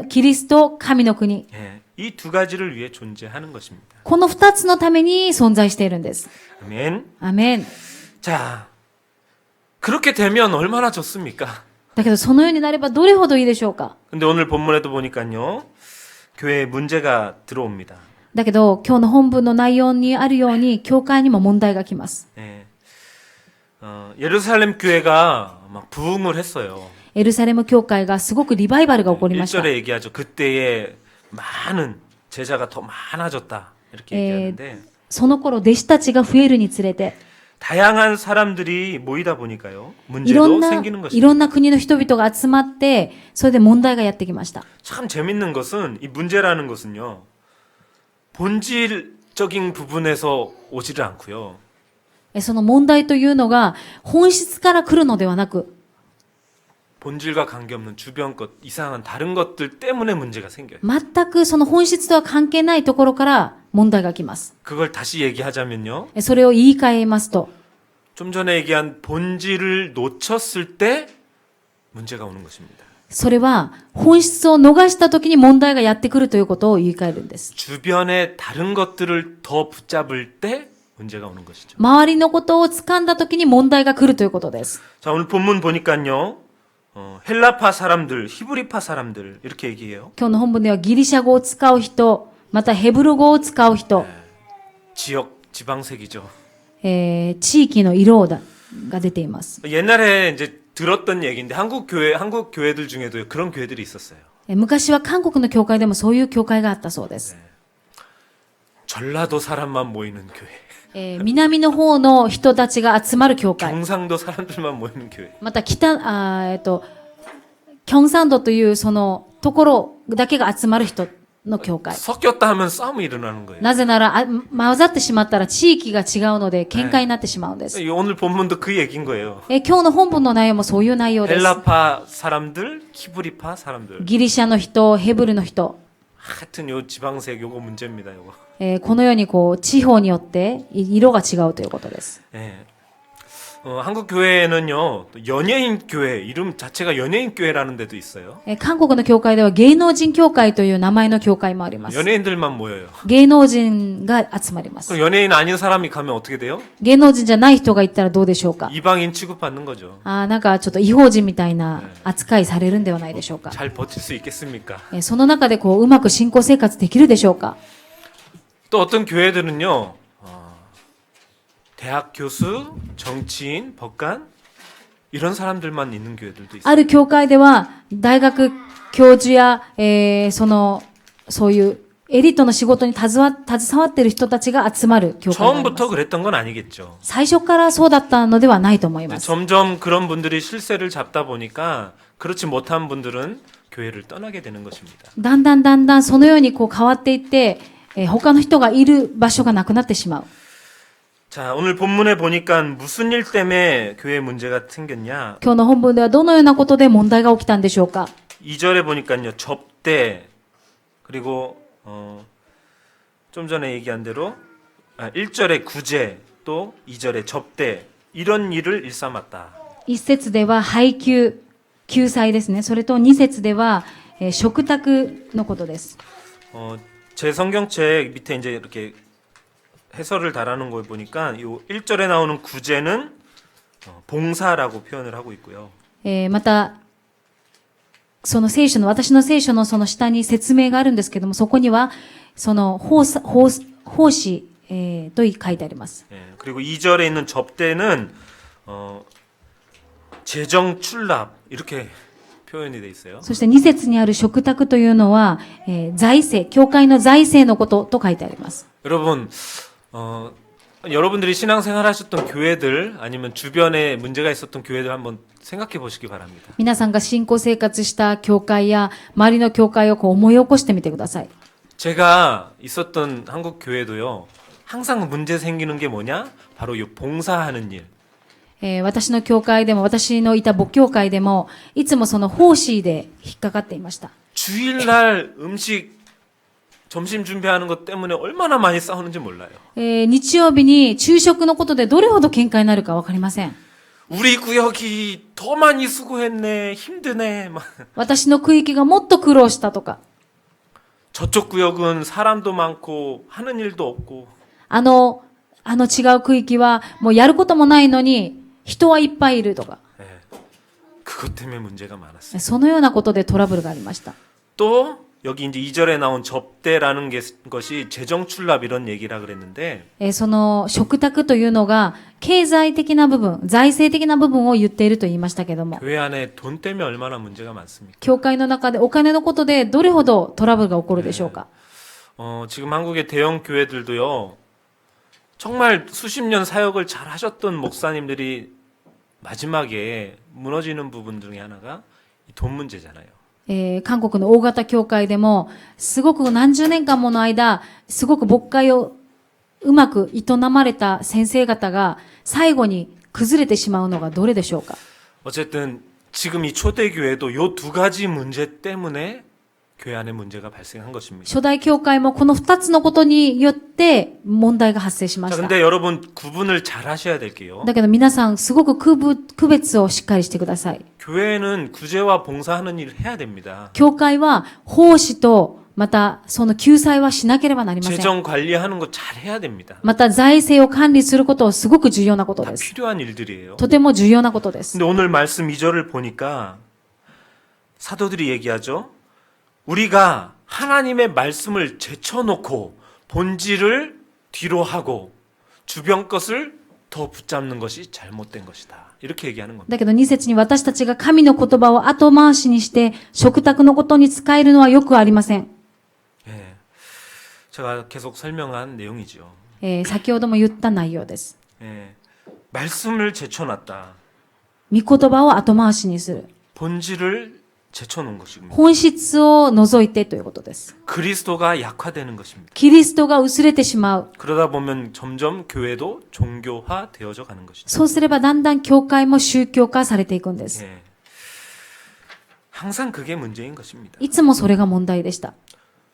Speaker 2: キリスト、神の国。
Speaker 1: 예, 이 두 가지를 위해 존재하는 것입니다.
Speaker 2: この二つのために存在しているんです。
Speaker 1: 아멘.
Speaker 2: アメン。
Speaker 1: 자, 그렇게 되면 얼마나 좋습니까?
Speaker 2: だけどそのようになればどれほどいいでしょうか。
Speaker 1: 근데 오늘 본문에도 보니까요, 교회에 문제가 들어옵니다.
Speaker 2: だけど今日の本文の内容にあるように教会にも問題が来ます。
Speaker 1: 예. 예루살렘 교회가 막 부흥을 했어요.
Speaker 2: エルサレム教会がすごくリバイバルが起こりました。
Speaker 1: 1절에 얘기하죠. 그때에 많은 제자가 더 많아졌다. 이렇게 얘기하는데
Speaker 2: その頃弟子たちが増えるにつれて
Speaker 1: 다양한 사람들이 모이다 보니까요.
Speaker 2: い
Speaker 1: 문제도
Speaker 2: ろん
Speaker 1: 생기는
Speaker 2: い
Speaker 1: 것입니다.
Speaker 2: ろんな国の人々が集まってそれで問題がやってきました。
Speaker 1: 참 재밌는 것은 이 문제라는 것은요. 본질적인 부분에서 오지를 않고요.
Speaker 2: その問題というのが本質から来るのではなく
Speaker 1: 본질과 관계없는 주변 것, 이상한 다른 것들 때문에 문제가 생겨요.
Speaker 2: 全くその本質とは関係ないところから問題が来ます。
Speaker 1: 그걸 다시 얘기하자면요.
Speaker 2: それを言い換えますと
Speaker 1: 좀 전에 얘기한 본질을 놓쳤을 때 문제가 오는 것입니다.
Speaker 2: それは本質を逃した時に問題がやってくるということを言い換えるんです。
Speaker 1: 주변의 다른 것들을 더 붙잡을 때 문제가 오는 것이죠.
Speaker 2: 周りのことを掴んだ時に問題が来るということです。
Speaker 1: 자, 오늘 본문 보니까요. 헬라파 사람들, 히브리파 사람들 이렇게 얘기해요.
Speaker 2: 今日の本文ではギリシャ語を使う人、またヘブル語を使う人、
Speaker 1: 지역, 지방색이죠.
Speaker 2: 地域の色が出ています。
Speaker 1: 옛날에 이제 들었던 얘기인데 한국 교회들 중에도 그런 교회들이 있었어요.
Speaker 2: 昔は韓国の教会でもそういう教会があったそうです。
Speaker 1: 전라도 사람만 모이는 교회.
Speaker 2: 南の方の人たちが集まる教会。
Speaker 1: 경상도 사람들만 모이는 교회.
Speaker 2: またキョンサンドというそのところだけが集まる人の教会。
Speaker 1: 섞였다 하면 싸움이 일어나는 거예요.
Speaker 2: なぜなら、混ざってしまったら地域が違うので喧嘩になってしまうんです。
Speaker 1: 오늘 본문도 그 얘기인 거예요.
Speaker 2: 今日の本文の内容もそういう内容です。
Speaker 1: 헬라파 사람들, 히브리파 사람들.
Speaker 2: ギリシャの人、ヘブルの人、
Speaker 1: 하여튼 요 지방색 요거 문제입니다. 요거.
Speaker 2: このようにこう地方によって色が違うということです。
Speaker 1: 예. 한국 교회는요, 또 연예인 교회, 이름 자체가 연예인 교회라는 데도 있어요.
Speaker 2: 韓国の教会では芸能人教会という名前の教会もあります。
Speaker 1: 연예인들만 모여요.
Speaker 2: 芸能人が集まります。
Speaker 1: 그럼 연예인 아닌 사람이 가면 어떻게 돼요?
Speaker 2: 芸能人じゃない人が行ったらどうでしょうか。
Speaker 1: 이방인 취급받는 거죠.
Speaker 2: なんかちょっと違法人みたいな扱いされるんではないでしょうか。
Speaker 1: 잘 버틸 수 있겠습니까?
Speaker 2: その中でこううまく信仰生活できるでしょうか。
Speaker 1: 또 어떤 교회들은요, 대학 교수, 정치인, 법관 이런 사람들만 있는 교회들도 있어요.
Speaker 2: ある教会では大学教授や、そういうエリートの仕事に携わっている人たちが集まる教会があります。
Speaker 1: 처음부터 그랬던 건 아니겠죠.
Speaker 2: 最初からそうだったのではないと思います。
Speaker 1: 점점 그런 분들이 실세를 잡다 보니까 그렇지 못한 분들은 교회를 떠나게 되는 것입니다.
Speaker 2: だんだんそのようにこう変わっていって、他の人がいる場所がなくなってしまう。
Speaker 1: 자, 오늘 본문에 보니까 무슨 일 때문에 교회 문제가 생겼냐?
Speaker 2: 今日の本文ではどのようなことで問題が起きたんでしょうか。
Speaker 1: 2절에 보니까요. 접대 그리고 좀 전에 얘기한 대로 1절에 구제 또 2절에 접대 이런 일을 일삼았다.
Speaker 2: 一節では配給、救済ですね。それと二節では、食卓のことです。
Speaker 1: 제 성경책 밑에 이제 이렇게 해설을 달아놓은 걸 보니까 이 1절에 나오는 구제는 봉사라고 표현을 하고 있고요.
Speaker 2: また、その聖書の、私の聖書のその下に説明があるんですけども、そこには、その奉仕、と書いてあります。
Speaker 1: 그리고 2절에 있는 접대는 재정 출납 이렇게 표현이 돼 있어요.
Speaker 2: そして二節にある食卓というのは、財政、教会の財政のことと書いてあります。
Speaker 1: 여러분, 여러분들이 신앙생활 하셨던 교회들 아니면 주변에 문제가 있었던 교회들 한번 생각해 보시기 바랍니다.
Speaker 2: 皆さんが信仰生活した教会や周りの教会をこう思い起こしてみてください。
Speaker 1: 제가 있었던 한국 교회도요. 항상 문제 생기는 게 뭐냐? 바로 이 봉사하는 일.
Speaker 2: 私の教会でも、私のいた母教会でも、いつもその奉仕で引っかかっていました。
Speaker 1: 주일날 음식 점심 준비하는 것 때문에 얼마나 많이 싸우는지 몰라요.
Speaker 2: 日曜日に昼食のことでどれほど喧嘩になるかわかりません。
Speaker 1: 우리 구역이 더 많이 수고했네, 힘드네. 막.
Speaker 2: 私の区域がもっと苦労したとか、
Speaker 1: 저쪽 구역은 사람도 많고 하는 일도 없고.
Speaker 2: 違う区域はもうやることもないのに人はいっぱいいるとか、
Speaker 1: 예. 그것 때문에 문제가 많았어요.
Speaker 2: そのようなことでトラブルがありました。
Speaker 1: 또 여기 이제 2절에 나온 접대라는 것이 재정출납 이런 얘기라 그랬는데
Speaker 2: その食卓というのが経済的な部分、財政的な部分を言っていると言いましたけども、
Speaker 1: 교회 안에 돈 때문에 얼마나 문제가 많습니까?
Speaker 2: 教会の中でお金のことでどれほどトラブルが起こるでしょうか。
Speaker 1: 지금 한국의 대형 교회들도요. 정말 수십 년 사역을 잘 하셨던 목사님들이 마지막에 무너지는 부분 중에 하나가 이 돈 문제잖아요.
Speaker 2: 韓国の大型教会でも、すごく何十年間もの間、すごく牧会をうまく営まれた先生方が、最後に崩れてしまうのがどれでしょうか。
Speaker 1: 어쨌든 지금 이 초대교회도 요 두 가지 문제 때문에 교회 안에 문제가 발생한 것입니다.
Speaker 2: 初代教会もこの二つのことによって問題が発生しま
Speaker 1: 자,
Speaker 2: した。
Speaker 1: 근데 여러분 구분을 잘 하셔야 될 게요.
Speaker 2: だけど皆さん、すごく区別をしっかりしてください。
Speaker 1: 교회는 구제와 봉사하는 일을 해야 됩니다.
Speaker 2: 教会は奉仕と、またその救済はしなければなりません。
Speaker 1: 재정 관리하는 거 잘 해야 됩니다.
Speaker 2: また財政を管理することはすごく重要なこと
Speaker 1: 다
Speaker 2: です。
Speaker 1: 필요한 일들이에요.
Speaker 2: とても重要なことです。
Speaker 1: 근데 오늘 말씀 2절을 보니까 사도들이 얘기하죠. 우리가 하나님의 말씀을 제쳐놓고 본질을 뒤로 하고 주변 것을 더 붙잡는 것이 잘못된 것이다. 이렇게 얘기하는 겁니다.
Speaker 2: だけど2節に私たちが神の言葉を後回しにして食卓のことに使えるのはよくありません。
Speaker 1: 예, 제가 계속 설명한 내용이죠.
Speaker 2: 先ほども言った内容です。
Speaker 1: 예, 말씀을 제쳐놨다.
Speaker 2: 御言葉を後回しにする。
Speaker 1: 본질을 제쳐놓은 것입니다.
Speaker 2: 本質を除いてということです。
Speaker 1: 그리스도가 약화되는 것입니다.
Speaker 2: キリストが薄れてしまう。
Speaker 1: 그러다 보면 점점 교회도 종교화 되어져 가는 것이죠.
Speaker 2: そうすればだんだん教会も宗教化されていくんです。
Speaker 1: 예, 항상 그게 문제인 것입니다.
Speaker 2: いつもそれが問題でした。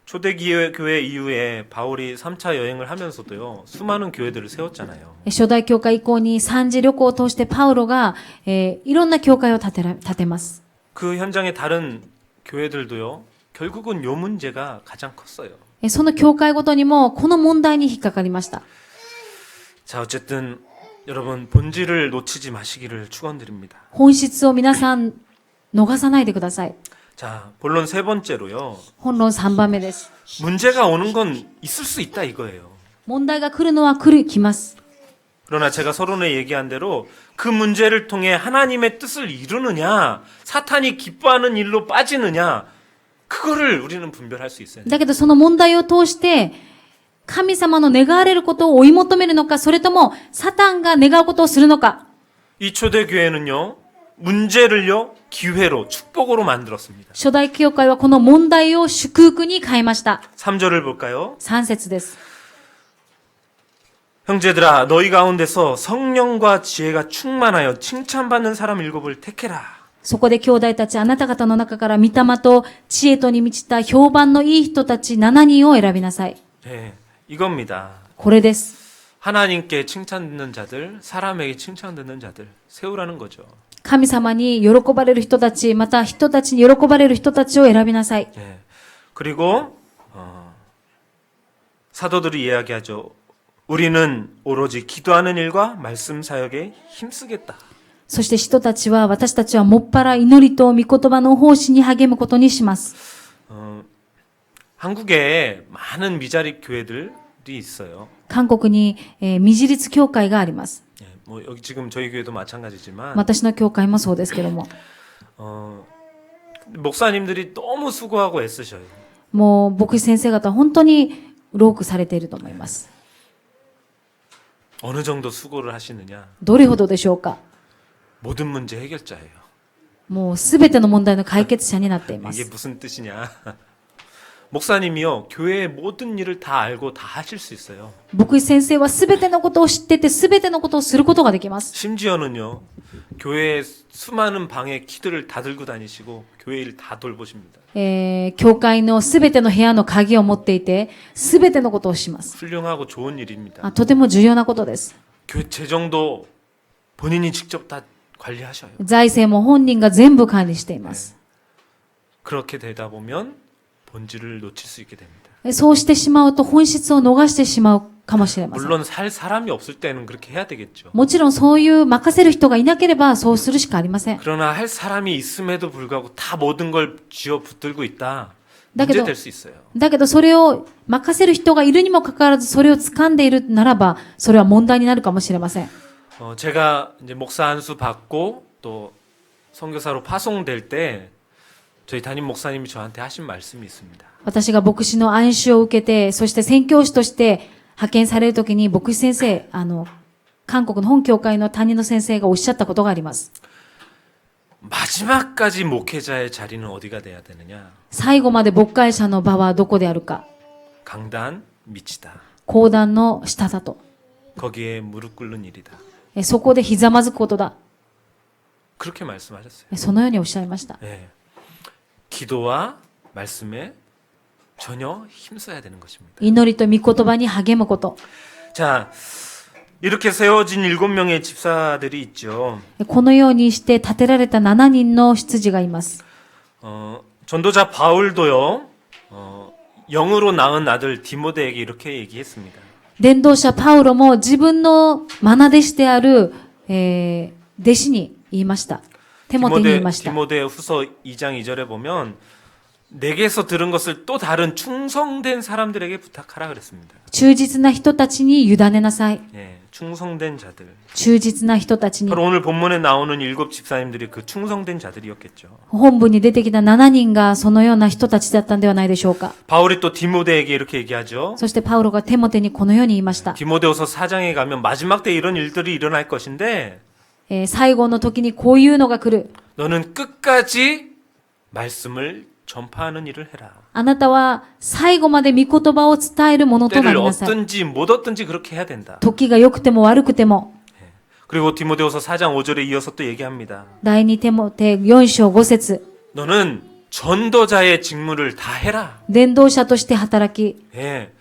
Speaker 1: 초대교회 이후에 바울이 3차 여행을 하면서도요. 수많은 교회들을 세웠잖아요.
Speaker 2: 初代教会以降に三次旅行を通してパウロが、いろんな教会を建てます。
Speaker 1: 그 현장의 다른 교회들도요. 결국은 요 문제가 가장 컸어요.
Speaker 2: その教会ごとにもこの問題に引っかかりました。
Speaker 1: 자, 어쨌든 여러분 본질을 놓치지 마시기를 축원드립니다.
Speaker 2: 本質を皆さん逃さないでください。
Speaker 1: 자, 본론 세 번째로요.
Speaker 2: 本論3番目です。
Speaker 1: 문제가 오는 건 있을 수 있다 이거예요.
Speaker 2: 問題が来るのは来ます。
Speaker 1: 그러나 제가 서론에 얘기한 대로 그 문제를 통해 하나님의 뜻을 이루느냐, 사탄이 기뻐하는 일로 빠지느냐, 그거를 우리는 분별할 수 있어요.
Speaker 2: だけどその問題を通して神様の願われることを追い求めるのか、それともサタンが願うことをするのか。
Speaker 1: 이 초대교회는요, 문제를요, 기회로, 축복으로 만들었습니다.
Speaker 2: 初代教会はこの問題を祝福に変えました。
Speaker 1: 3절을 볼까요?
Speaker 2: 3節です。
Speaker 1: 형제들아, 너희 가운데서 성령과 지혜가 충만하여 칭찬받는 사람 7을 택해라.
Speaker 2: そこで兄弟たち、あなた方の中から御霊と知恵とに満ちた評判のいい人たち7人を選びなさい。
Speaker 1: 네, 이겁니다.
Speaker 2: これです。
Speaker 1: 하나님께 칭찬 듣는 자들, 사람에게 칭찬 듣는 자들, 세우라는 거죠.
Speaker 2: 神様に喜ばれる人たち、また人たちに喜ばれる人たちを選びなさい。
Speaker 1: 네. 그리고 사도들이 이야기하죠. 우리는 오로지 기도하는 일과 말씀 사역에 힘쓰겠다.
Speaker 2: そして人たちは、私たちはもっぱら祈りと御言葉の奉仕に励むことにします。
Speaker 1: 한국에 많은 미자립 교회들이 있어요.
Speaker 2: 韓国に、未自立教会があります。
Speaker 1: 예, 뭐 여기 지금 저희 교회도 마찬가지지만
Speaker 2: 私の教会もそうですけども。
Speaker 1: 목사님들이 너무 수고하고 애쓰셔요.
Speaker 2: もう牧師先生方本当に労苦されていると思います。
Speaker 1: 어느 정도 수고를 하시느냐?
Speaker 2: どれほどでしょうか。
Speaker 1: 모든 문제 해결자예요.
Speaker 2: もうすべての問題の解決者になっていま
Speaker 1: 이게
Speaker 2: す。
Speaker 1: 무슨 뜻이냐? 목사님이요 교회의 모든 일을 다 알고 다 하실 수 있어요.
Speaker 2: 牧師先生はすべてのことを知ってて、すべてのことをすることができます。
Speaker 1: 심지어는요 교회의 수많은 방에 키들을 다 들고 다니시고 교회 일 다 돌보십니다.
Speaker 2: 教会のすべての部屋の鍵を持っていて、すべてのことをします。
Speaker 1: 훌륭하고 좋은 일입니다.
Speaker 2: とても重要なことです。
Speaker 1: 교회 재정도 본인이 직접 다 관리하셔요.
Speaker 2: 財政も本人が全部管理しています。
Speaker 1: 그렇게 되다 보면 본질을 놓칠 수 있게 됩니다.
Speaker 2: そうしてしまうと本質を逃してしまうかもしれません。
Speaker 1: 물론 살 사람이 없을 때는 그렇게 해야 되겠죠.
Speaker 2: もちろんそういう任せる人がいなければそうするしかありません。
Speaker 1: 그러나 할 사람이 있음에도 불구하고 다 모든 걸 쥐어 붙들고 있다.
Speaker 2: 다けど
Speaker 1: 문제 될 수 있어요.
Speaker 2: だけどそれを任せる人がいるにもかかわらずそれを掴んでいるならばそれは問題になるかもしれません。
Speaker 1: 제가 이제 목사 안수 받고 또 선교사로 파송될 때 저희 담임 목사님이 저한테 하신 말씀이 있습니다.
Speaker 2: 私が牧師の暗視を受けて、そして宣教師として派遣されるときに牧師先生、韓国の本教会の担任の先生がおっしゃったことがあります。
Speaker 1: 마지막까지 목회자의 자리는 어디가 돼야 되느냐?
Speaker 2: 最後まで牧会者の場はどこであるか。
Speaker 1: 강단 밑이다.
Speaker 2: 講談の下だと。
Speaker 1: 거기에 무릎 꿇는 일이다.
Speaker 2: そこでひざまずくことだ。
Speaker 1: 그렇게 말씀하셨어요.
Speaker 2: そのようにおっしゃいました。
Speaker 1: 예. 기도와 말씀에 전혀 힘써야 되는 것입니다.
Speaker 2: 祈りと御言葉に励むこと。
Speaker 1: 자, 이렇게 세워진 7명의 집사들이 있죠.
Speaker 2: このようにして建てられた7人の執事がいます。
Speaker 1: 전도자 바울도요. 영으로 낳은 아들 디모데에게 이렇게 얘기했습니다.
Speaker 2: 伝道者パウロも自分の愛弟子である、弟子に言いました。テモテに言いました。
Speaker 1: 디모데 후서 2장 2절에 보면 내게서 들은 것을 또 다른 충성된 사람들에게 부탁하라 그랬습니다.
Speaker 2: 忠実な人たちに委ねなさい。
Speaker 1: 예, 충성된 자들.
Speaker 2: 忠実な人たちに。
Speaker 1: 바로 오늘 본문에 나오는 7 집사님들이 그 충성된 자들이었겠죠.
Speaker 2: 本文に出てきた7人がそのような人たちだったんではないでしょうか。
Speaker 1: 바울이 또 디모데에게 이렇게 얘기하죠.
Speaker 2: そしてパウロがテモテにこのように言いました。
Speaker 1: 디모데후서 4장에 가면 마지막 때 이런 일들이 일어날 것인데
Speaker 2: 最後の時にこういうのが来る。
Speaker 1: 너는 끝까지 말씀을 전파하는 일을 해라.
Speaker 2: あなたは最後まで御言葉を伝えるものとな
Speaker 1: 때를
Speaker 2: りなさい。
Speaker 1: 얻든지 못 얻든지 그렇게 해야 된다.
Speaker 2: 時が良くても悪くても。
Speaker 1: 그리고 디모데후서 4장 5절에 이어서 또 얘기합니다.
Speaker 2: 第2テモテ4章5節
Speaker 1: 너는 전도자의 직무를 다 해라.
Speaker 2: 伝道者として働き、
Speaker 1: 예.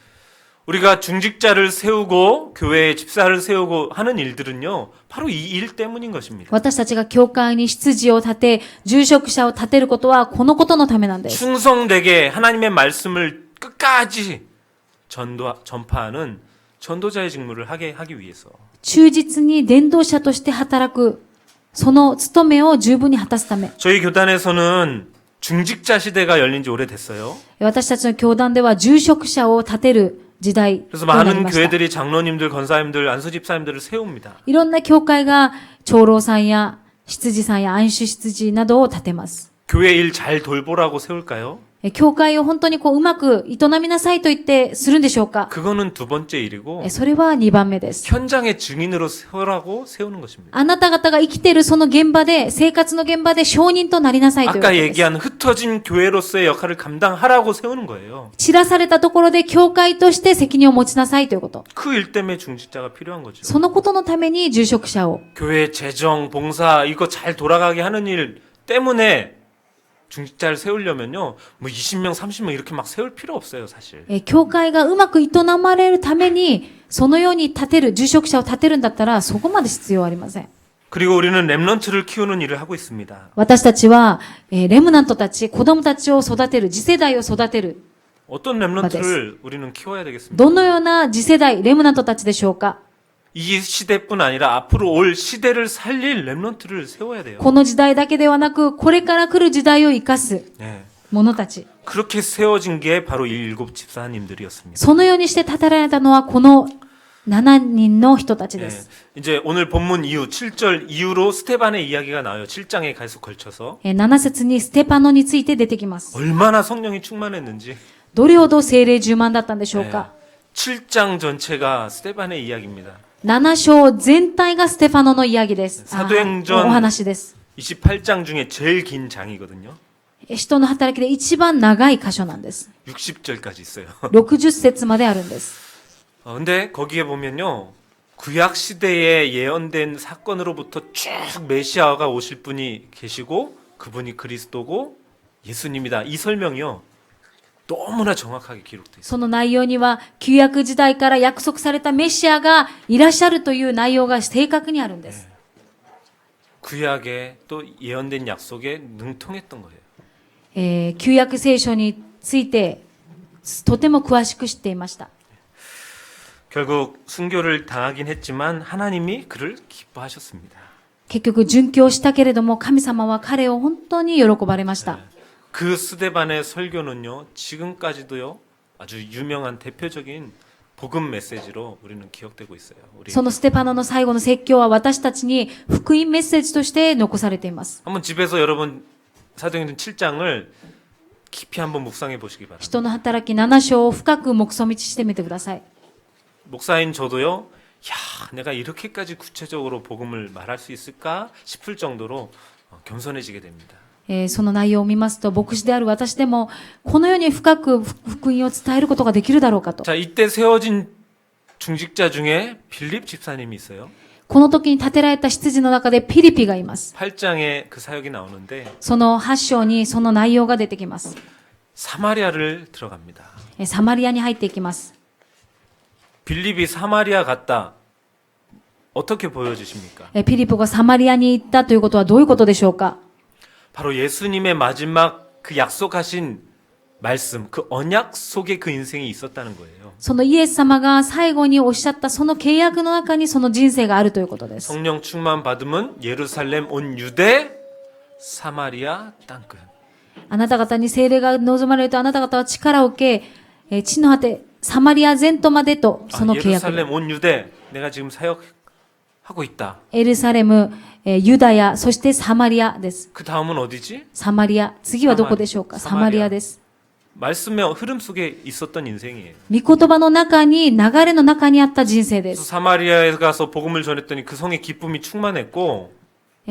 Speaker 1: 우리가 중직자를 세우고 교회에 집사를 세우고 하는 일들은요. 바로 이 일 때문인 것입니다.
Speaker 2: 私たちが教会に執事を立て、住職者を立てることはこのことのためなんです。
Speaker 1: 충성되게 하나님의 말씀을 끝까지 전파하는 전도자의 직무를 하기 위해서.
Speaker 2: 忠実に伝道者として働く、その務めを十分に果たすため。
Speaker 1: 저희 교단에서는 중직자 시대가 열린 지 오래됐어요.
Speaker 2: 私たちの教団では住職者を立てる時代と
Speaker 1: 그래서
Speaker 2: なり
Speaker 1: 많은
Speaker 2: ました。
Speaker 1: 교회들이 장로님들, 권사님들, 안수집사님들을 세웁니다.
Speaker 2: いろんな教会が長老さんや執事さんや安守執事などを立てます。
Speaker 1: 교회 일 잘 돌보라고 세울까요?
Speaker 2: 教会を本当にうまく営みなさいと言ってするんでしょうか。
Speaker 1: 그거는 두 번째 일이고
Speaker 2: それは2番目です。
Speaker 1: 현장의 증인으로 세우라고 세우는 것입니다.
Speaker 2: あなた方が生きているその現場で、生活の現場で証人となりなさいということ
Speaker 1: 아까
Speaker 2: です。
Speaker 1: 얘기한 흩어진 교회로서의 역할을 감당하라고 세우는 거예요.
Speaker 2: 散らされたところで教会として責任を持ちなさいということ。
Speaker 1: 그 일 때문에 중직자가 필요한 거죠.
Speaker 2: そのことのために住職者を。
Speaker 1: 교회 재정, 봉사 이거 잘 돌아가게 하는 일 때문에 중직자를 세우려면요. 뭐 20명, 30명 이렇게 막 세울 필요 없어요, 사실.
Speaker 2: 教会がうまく営まれるために、そのように立てる、住職者を立てるんだったら、そこまで必要はありません。
Speaker 1: 그리고 우리는 랩런트를 키우는 일을 하고 있습니다.
Speaker 2: 私たちは、レムナントたち、子供たちを育てる、次世代を育てる。
Speaker 1: 어떤 랩런트를 우리는 키워야 되겠습니까?
Speaker 2: どのような次世代、レムナントたちでしょうか。
Speaker 1: 이 시대뿐 아니라 앞으로 올 시대를 살릴 랩런트를 세워야 돼요.
Speaker 2: この時代だけではなく、これから来る時代を生かす
Speaker 1: 네.
Speaker 2: 者たち。
Speaker 1: 그렇게 세워진 게 바로 이 7 집사님들이었습니다.
Speaker 2: そのようにして立てられたのはこの7人の人たちで
Speaker 1: 네.
Speaker 2: す。
Speaker 1: 이제 오늘 본문 이후 7절 이후로 스테반의 이야기가 나와요. 7장에 계속 걸쳐서
Speaker 2: 7節にステパノについて出てきます。
Speaker 1: 얼마나 성령이 충만했는지
Speaker 2: どれほど精霊充満だったんでしょうか。
Speaker 1: 7장 전체가 스테반의 이야기입니다.
Speaker 2: 7章全体がステファノのイヤギです。
Speaker 1: 사도행전
Speaker 2: お話です。
Speaker 1: 28장 중에 제일 긴 장이거든요.
Speaker 2: 使徒の働きで一番長い箇所なんです。
Speaker 1: 60절까지 있어요.
Speaker 2: 60節まであるんです。
Speaker 1: 근데 거기에 보면요. 구약 시대에 예언된 사건으로부터 쭉 메시아가 오실 분이 계시고 그분이 그리스도고 예수님이다. 이 설명이요. 너무나 정확하게 기록되어 있어요.
Speaker 2: その内容には、旧約時代から約束されたメシアがいらっしゃるという内容が正確にあるんです。
Speaker 1: 구약에 또 예언된 약속에 능통했던 거예요.
Speaker 2: 旧約聖書について、とても詳しく知っていました。
Speaker 1: 결국 순교를 당하긴 했지만 하나님이 그를 기뻐하셨습니다.
Speaker 2: 結局、殉教したけれども、神様は彼を本当に喜ばれました。
Speaker 1: 그 스데반의 설교는요, 지금까지도요, 아주 유명한 대표적인 복음 메시지로 우리는 기억되고 있어요. 우리
Speaker 2: そのステパノの最後の説教は私たちに福音メッセージとして残されています。
Speaker 1: 한번 집에서 여러분 사도행전 7장을 깊이 한번 묵상해 보시기 바랍니다.
Speaker 2: 人の働き7章を深く目想みしてみてください。
Speaker 1: 목사인 저도요, 야, 내가 이렇게까지 구체적으로 복음을 말할 수 있을까 싶을 정도로 겸손해지게 됩니다.
Speaker 2: その内容を見ますと、牧師である私でも、このように深く福音を伝えることができるだろうかと。
Speaker 1: 자, 이때 세워진 중직자 중에 빌립 집사님이 있어요.
Speaker 2: この時に建てられた執事の中でピリピがいます。
Speaker 1: 8장에 그 사역이 나오는데
Speaker 2: その8章にその内容が出てきます。
Speaker 1: 사마리아를 들어갑니다.
Speaker 2: サマリアに入っていきます。
Speaker 1: 빌립이 사마리아 갔다. 어떻게 보여주십니까?
Speaker 2: ピリポがサマリアに行ったということはどういうことでしょうか。
Speaker 1: 바로 예수님의 마지막 그 약속하신 말씀, 그 언약 속에 그 인생이 있었다는 거예요.
Speaker 2: そのイエス様が最後におっしゃったその契約の中にその人生があるということです。
Speaker 1: 성령 충만 받으면 예루살렘 온 유대 사마리아 땅끝.
Speaker 2: あなた方に聖霊が望まれるとあなた方は力を受け、地の果て、サマリア全土までとその契約。
Speaker 1: 예루살렘 온 유대 내가 지금 사역하고 있다.
Speaker 2: エルサレム、ユダヤ、そしてサマリアです。
Speaker 1: 그 다음은 어디지?
Speaker 2: サマリア。次はどこでしょうか。サマリアです。
Speaker 1: 말씀의 흐름 속에 있었던 인생이에요.
Speaker 2: 御言葉の中に、流れの中にあった人生で
Speaker 1: 그래서
Speaker 2: す。
Speaker 1: 사마리아에 가서 복음을 전했더니 그 성에 기쁨이 충만했고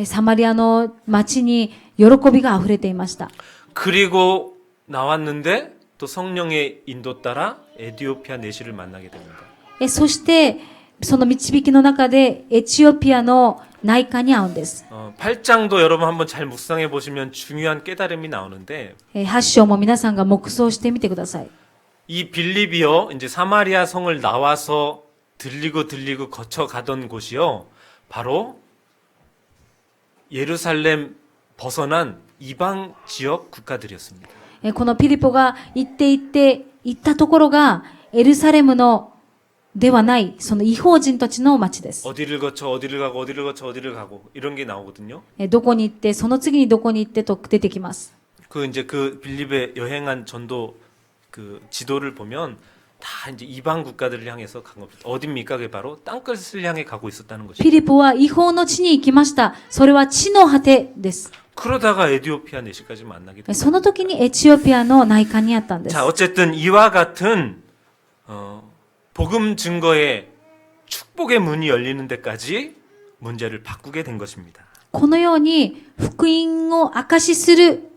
Speaker 2: サマリアの町に喜びが溢れていました。
Speaker 1: 그리고 나왔는데 또 성령의 인도 따라 에티오피아 내시를 만나게 됩니다.
Speaker 2: そして、その導きの中でエチオピアの内科に会うんです。
Speaker 1: 8장도 여러분 한번 잘 묵상해 보시면 중요한 깨달음이 나오는데
Speaker 2: 8章も皆さんが黙想してみてください。
Speaker 1: 이 빌립이요 이제 사마리아 성을 나와서 들리고 거쳐 가던 곳이요 바로 예루살렘 벗어난 이방 지역 국가들이었습니다.
Speaker 2: このピリポが行ったところがエルサレムのではない、その異邦人たちの町です。
Speaker 1: 어디를 거쳐 어디를 가고 어디를 거쳐 어디를 가고 이런 게 나오거든요.
Speaker 2: どこに行って、その次にどこに行ってと出てきます。
Speaker 1: 그 이제 그 빌립에 여행한 전도 그 지도를 보면 다 이제 이방 국가들을 향해서 간 겁니다. 어딥니까? 그게 바로 땅끝을 향해 가고 있었다는 것이죠.
Speaker 2: ピリポは異邦の地に行きました。それは地の果てです。
Speaker 1: 그러다가 에티오피아 내시까지 만나게 됩니다.
Speaker 2: その時にエチオピアの内科にあったんです。
Speaker 1: 자, 어쨌든 이와 같은 복음 증거의 축복의 문이 열리는 데까지 문제를 바꾸게 된 것입니다.
Speaker 2: このように福音を証しする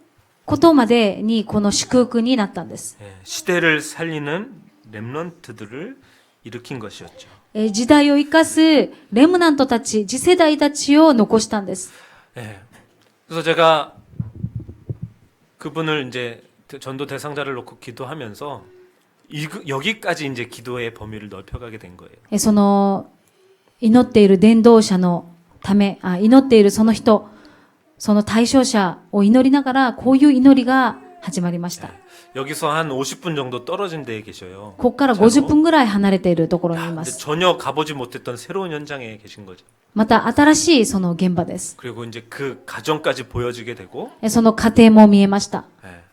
Speaker 2: ことまでにこの祝福になったんです。
Speaker 1: 예, 시대를 살리는 렘넌트들을 일으킨 것이었죠.
Speaker 2: 時代を生かすレムナントたち、次世代たちを残したんです。
Speaker 1: 예. 그래서 제가 그분을 이제 전도 대상자를 놓고 기도하면서 여기까지 이제 기도의 범위를 넓혀가게 된 거예요.
Speaker 2: その祈っている伝道者のため、祈っているその人、その対象者を祈りながらこういう祈りが始まりました。
Speaker 1: 여기서 한 50분 정도 떨어진 데에 계셔요.
Speaker 2: ここから50分ぐらい離れているところにいま
Speaker 1: 근데
Speaker 2: す。
Speaker 1: 전혀 가보지 못했던 새로운 현장에 계신 거죠.
Speaker 2: また新しいその現場です。
Speaker 1: 그리고 이제 그 가정까지 보여지게 되고
Speaker 2: その家庭も見えました。
Speaker 1: 예.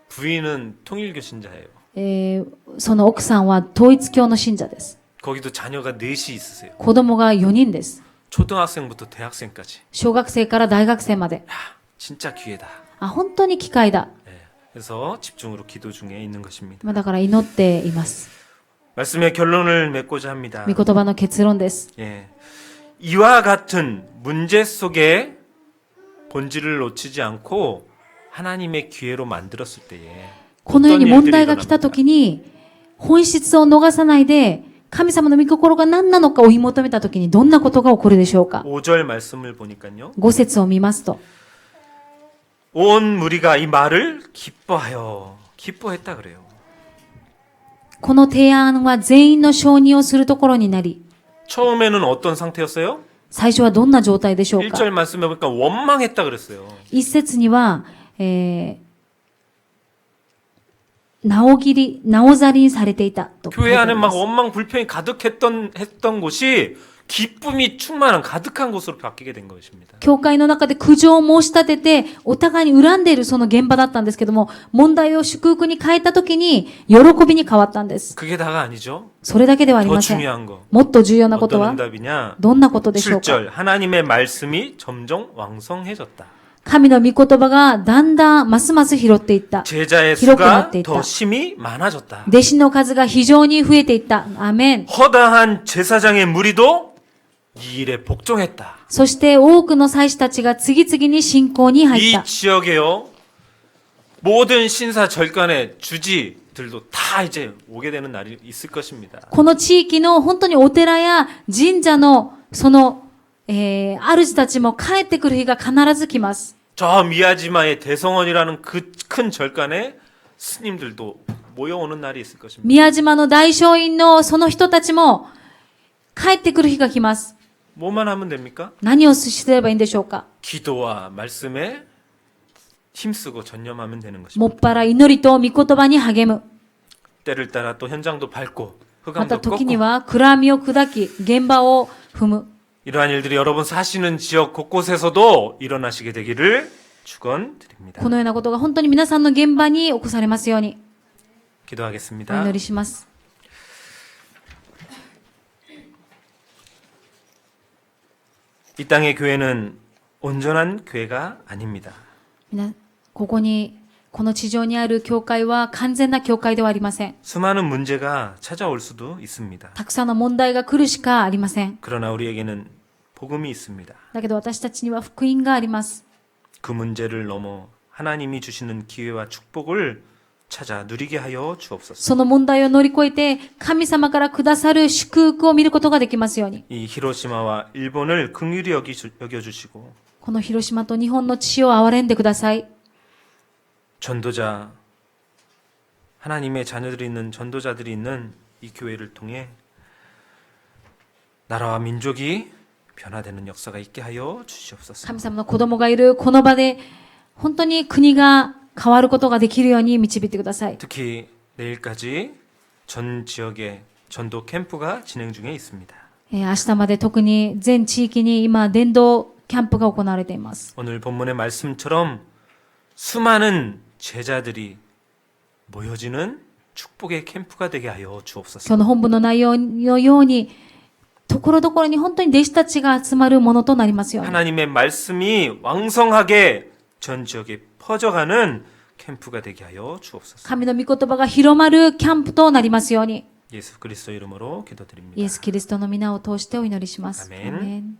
Speaker 1: 부인은 통일교 신자예요.
Speaker 2: その奥さんは統一教の信者です。
Speaker 1: 거기도 자녀가 넷이 있으세요.
Speaker 2: 子供が4人です。
Speaker 1: 초등학생부터 대학생까지.
Speaker 2: 小学生から大学生まで。
Speaker 1: 야, 진짜 기회다.
Speaker 2: 本当に機会だ。
Speaker 1: 예. 그래서 집중으로 기도 중에 있는 것입니다.
Speaker 2: だから祈っています。
Speaker 1: 말씀의 결론을 맺고자 합니다.
Speaker 2: 御言葉の結論です。
Speaker 1: 예. 이와 같은 문제 속에 본질을 놓치지 않고 하나님의 기회로 만들었을 때에
Speaker 2: このように問題が来た時に本質を逃さないで神様の御心が何なのか追い求めたときにどんなことが起こるでしょうか。
Speaker 1: 5절 말씀을 보니까요.
Speaker 2: 5節を見ますと、
Speaker 1: 온 무리가 이 말을 기뻐했다 그래요.
Speaker 2: この提案は全員の承認をするところになり、
Speaker 1: 처음에는 어떤 상태였어요?
Speaker 2: 最初はどんな状態でしょうか。
Speaker 1: 1절 말씀해 보니까 원망했다 그랬어요.
Speaker 2: 一節には、なおざりにされていたと書い
Speaker 1: 교회
Speaker 2: てあ
Speaker 1: 안에
Speaker 2: りま
Speaker 1: 막
Speaker 2: す。
Speaker 1: 원망 불평이 했던 곳이 기쁨이 충만한 가득한 곳으로 바뀌게 된 것입니다.
Speaker 2: 教会の中で苦情を申し立てて、お互いに恨んでいるその現場だったんですけども、問題を祝福に変えたときに、喜びに変わったんです。
Speaker 1: 그게 다가 아니죠.
Speaker 2: それだけではあり
Speaker 1: 더
Speaker 2: ません。
Speaker 1: 중요한 거.
Speaker 2: もっと重要なこと
Speaker 1: 어떤
Speaker 2: は、
Speaker 1: 응답이냐?
Speaker 2: どんなことでしょうか。
Speaker 1: 7절 하나님의 말씀이 점점 왕성해졌다.
Speaker 2: 神の御言葉がだんだんますます拾っていった。
Speaker 1: 제자의
Speaker 2: 기록해
Speaker 1: 수가
Speaker 2: 놨대 있다.
Speaker 1: 더 심히 많아졌다.
Speaker 2: 弟子の数が非常に増えていった。アーメン。
Speaker 1: 허다한 제사장의 무리도 이 일에 복종했다.
Speaker 2: そして多くの祭司たちが次々に信仰に入っ
Speaker 1: 이
Speaker 2: た。
Speaker 1: 지역에요. 모든 신사 절간의 주지들도 다 이제 오게 되는 날이 있을 것입니다.
Speaker 2: この地域の本当にお寺や神社のその、主たちも帰ってくる日が必ず来ます。
Speaker 1: 저 미야지마의 대성원이라는 그 큰 절간에 스님들도 모여오는 날이 있을 것입니다.
Speaker 2: 宮島の大聖院のその人たちも帰ってくる日が来ます。
Speaker 1: 뭐만 하면 됩니까?
Speaker 2: 何をすればいいんでしょうか。
Speaker 1: 기도와 말씀에 힘쓰고 전념하면 되는 것입니다.
Speaker 2: もっぱら祈りと御言葉に励む。
Speaker 1: 때를 따라 또 현장도 밟고
Speaker 2: また
Speaker 1: 흑암도
Speaker 2: 時に
Speaker 1: 꺾고
Speaker 2: は暗闇を砕き、現場を踏む。
Speaker 1: 이러한 일들이 여러분 사시는 지역 곳곳에서도 일어나시게 되기를 축원드립니다.
Speaker 2: このようなことが本当に皆さんの現場に起こされますように、お
Speaker 1: 기도하겠습니다.
Speaker 2: 祈りします。
Speaker 1: 이 땅의 교회는 온전한 교회가 아닙니다.
Speaker 2: この地上にある教会は完全な教会ではありません。
Speaker 1: 수많은 문제가 찾아올 수도 있습니다.
Speaker 2: たくさんの問題が来るしかありません。
Speaker 1: 그러나 우리에게는 복음이 있습니다.
Speaker 2: だけど私たちには福音があります。
Speaker 1: 그 문제를 넘어 하나님이 주시는 기회와 축복을 찾아 누리게 하여 주옵소서.
Speaker 2: その問題を乗り越えて神様からくださる祝福を見ることができますように。
Speaker 1: 이 히로시마와 일본을 긍휼히 여겨주시고
Speaker 2: この広島と日本の地を憐れんでください。
Speaker 1: 전도자 하나님의 전도자들이 있는 이 교회를 통해 나라와 민족이 변화되는 역사가 있게 하여 주시옵소서.
Speaker 2: 神様の子供がいるこの場で本当に国が変わることができるように導いてください。
Speaker 1: 특히 내일까지 전 지역에 전도 캠프가 진행 중에 있습니다.
Speaker 2: 明日まで特に全地域に今伝道キャンプが行われています。
Speaker 1: 오늘 본문의 말씀처럼 수많은 제자들이 모여지는 축복의 캠프가 되게 하여 주옵소서.
Speaker 2: 今日の本文の内容のように、ところどころに本当に弟子たちが集まるものとなりますように。
Speaker 1: 하나님의 말씀이 왕성하게 전 지역에 퍼져가는 캠프가 되게 하여 주옵소서.
Speaker 2: 神の御言葉が広まるキャンプとなりますように。
Speaker 1: 예수 그리스도 이름으로
Speaker 2: イ
Speaker 1: 기도드립니다.
Speaker 2: エス・キリストの皆を通してお祈りします。
Speaker 1: 아멘.
Speaker 2: アーメン。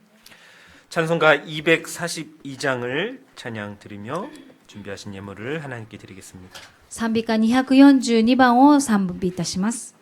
Speaker 1: 찬송가 242장을 찬양 드리며 준비하신 예물을 하나님께 드리겠습니다.
Speaker 2: 賛美歌242番を賛美いたします。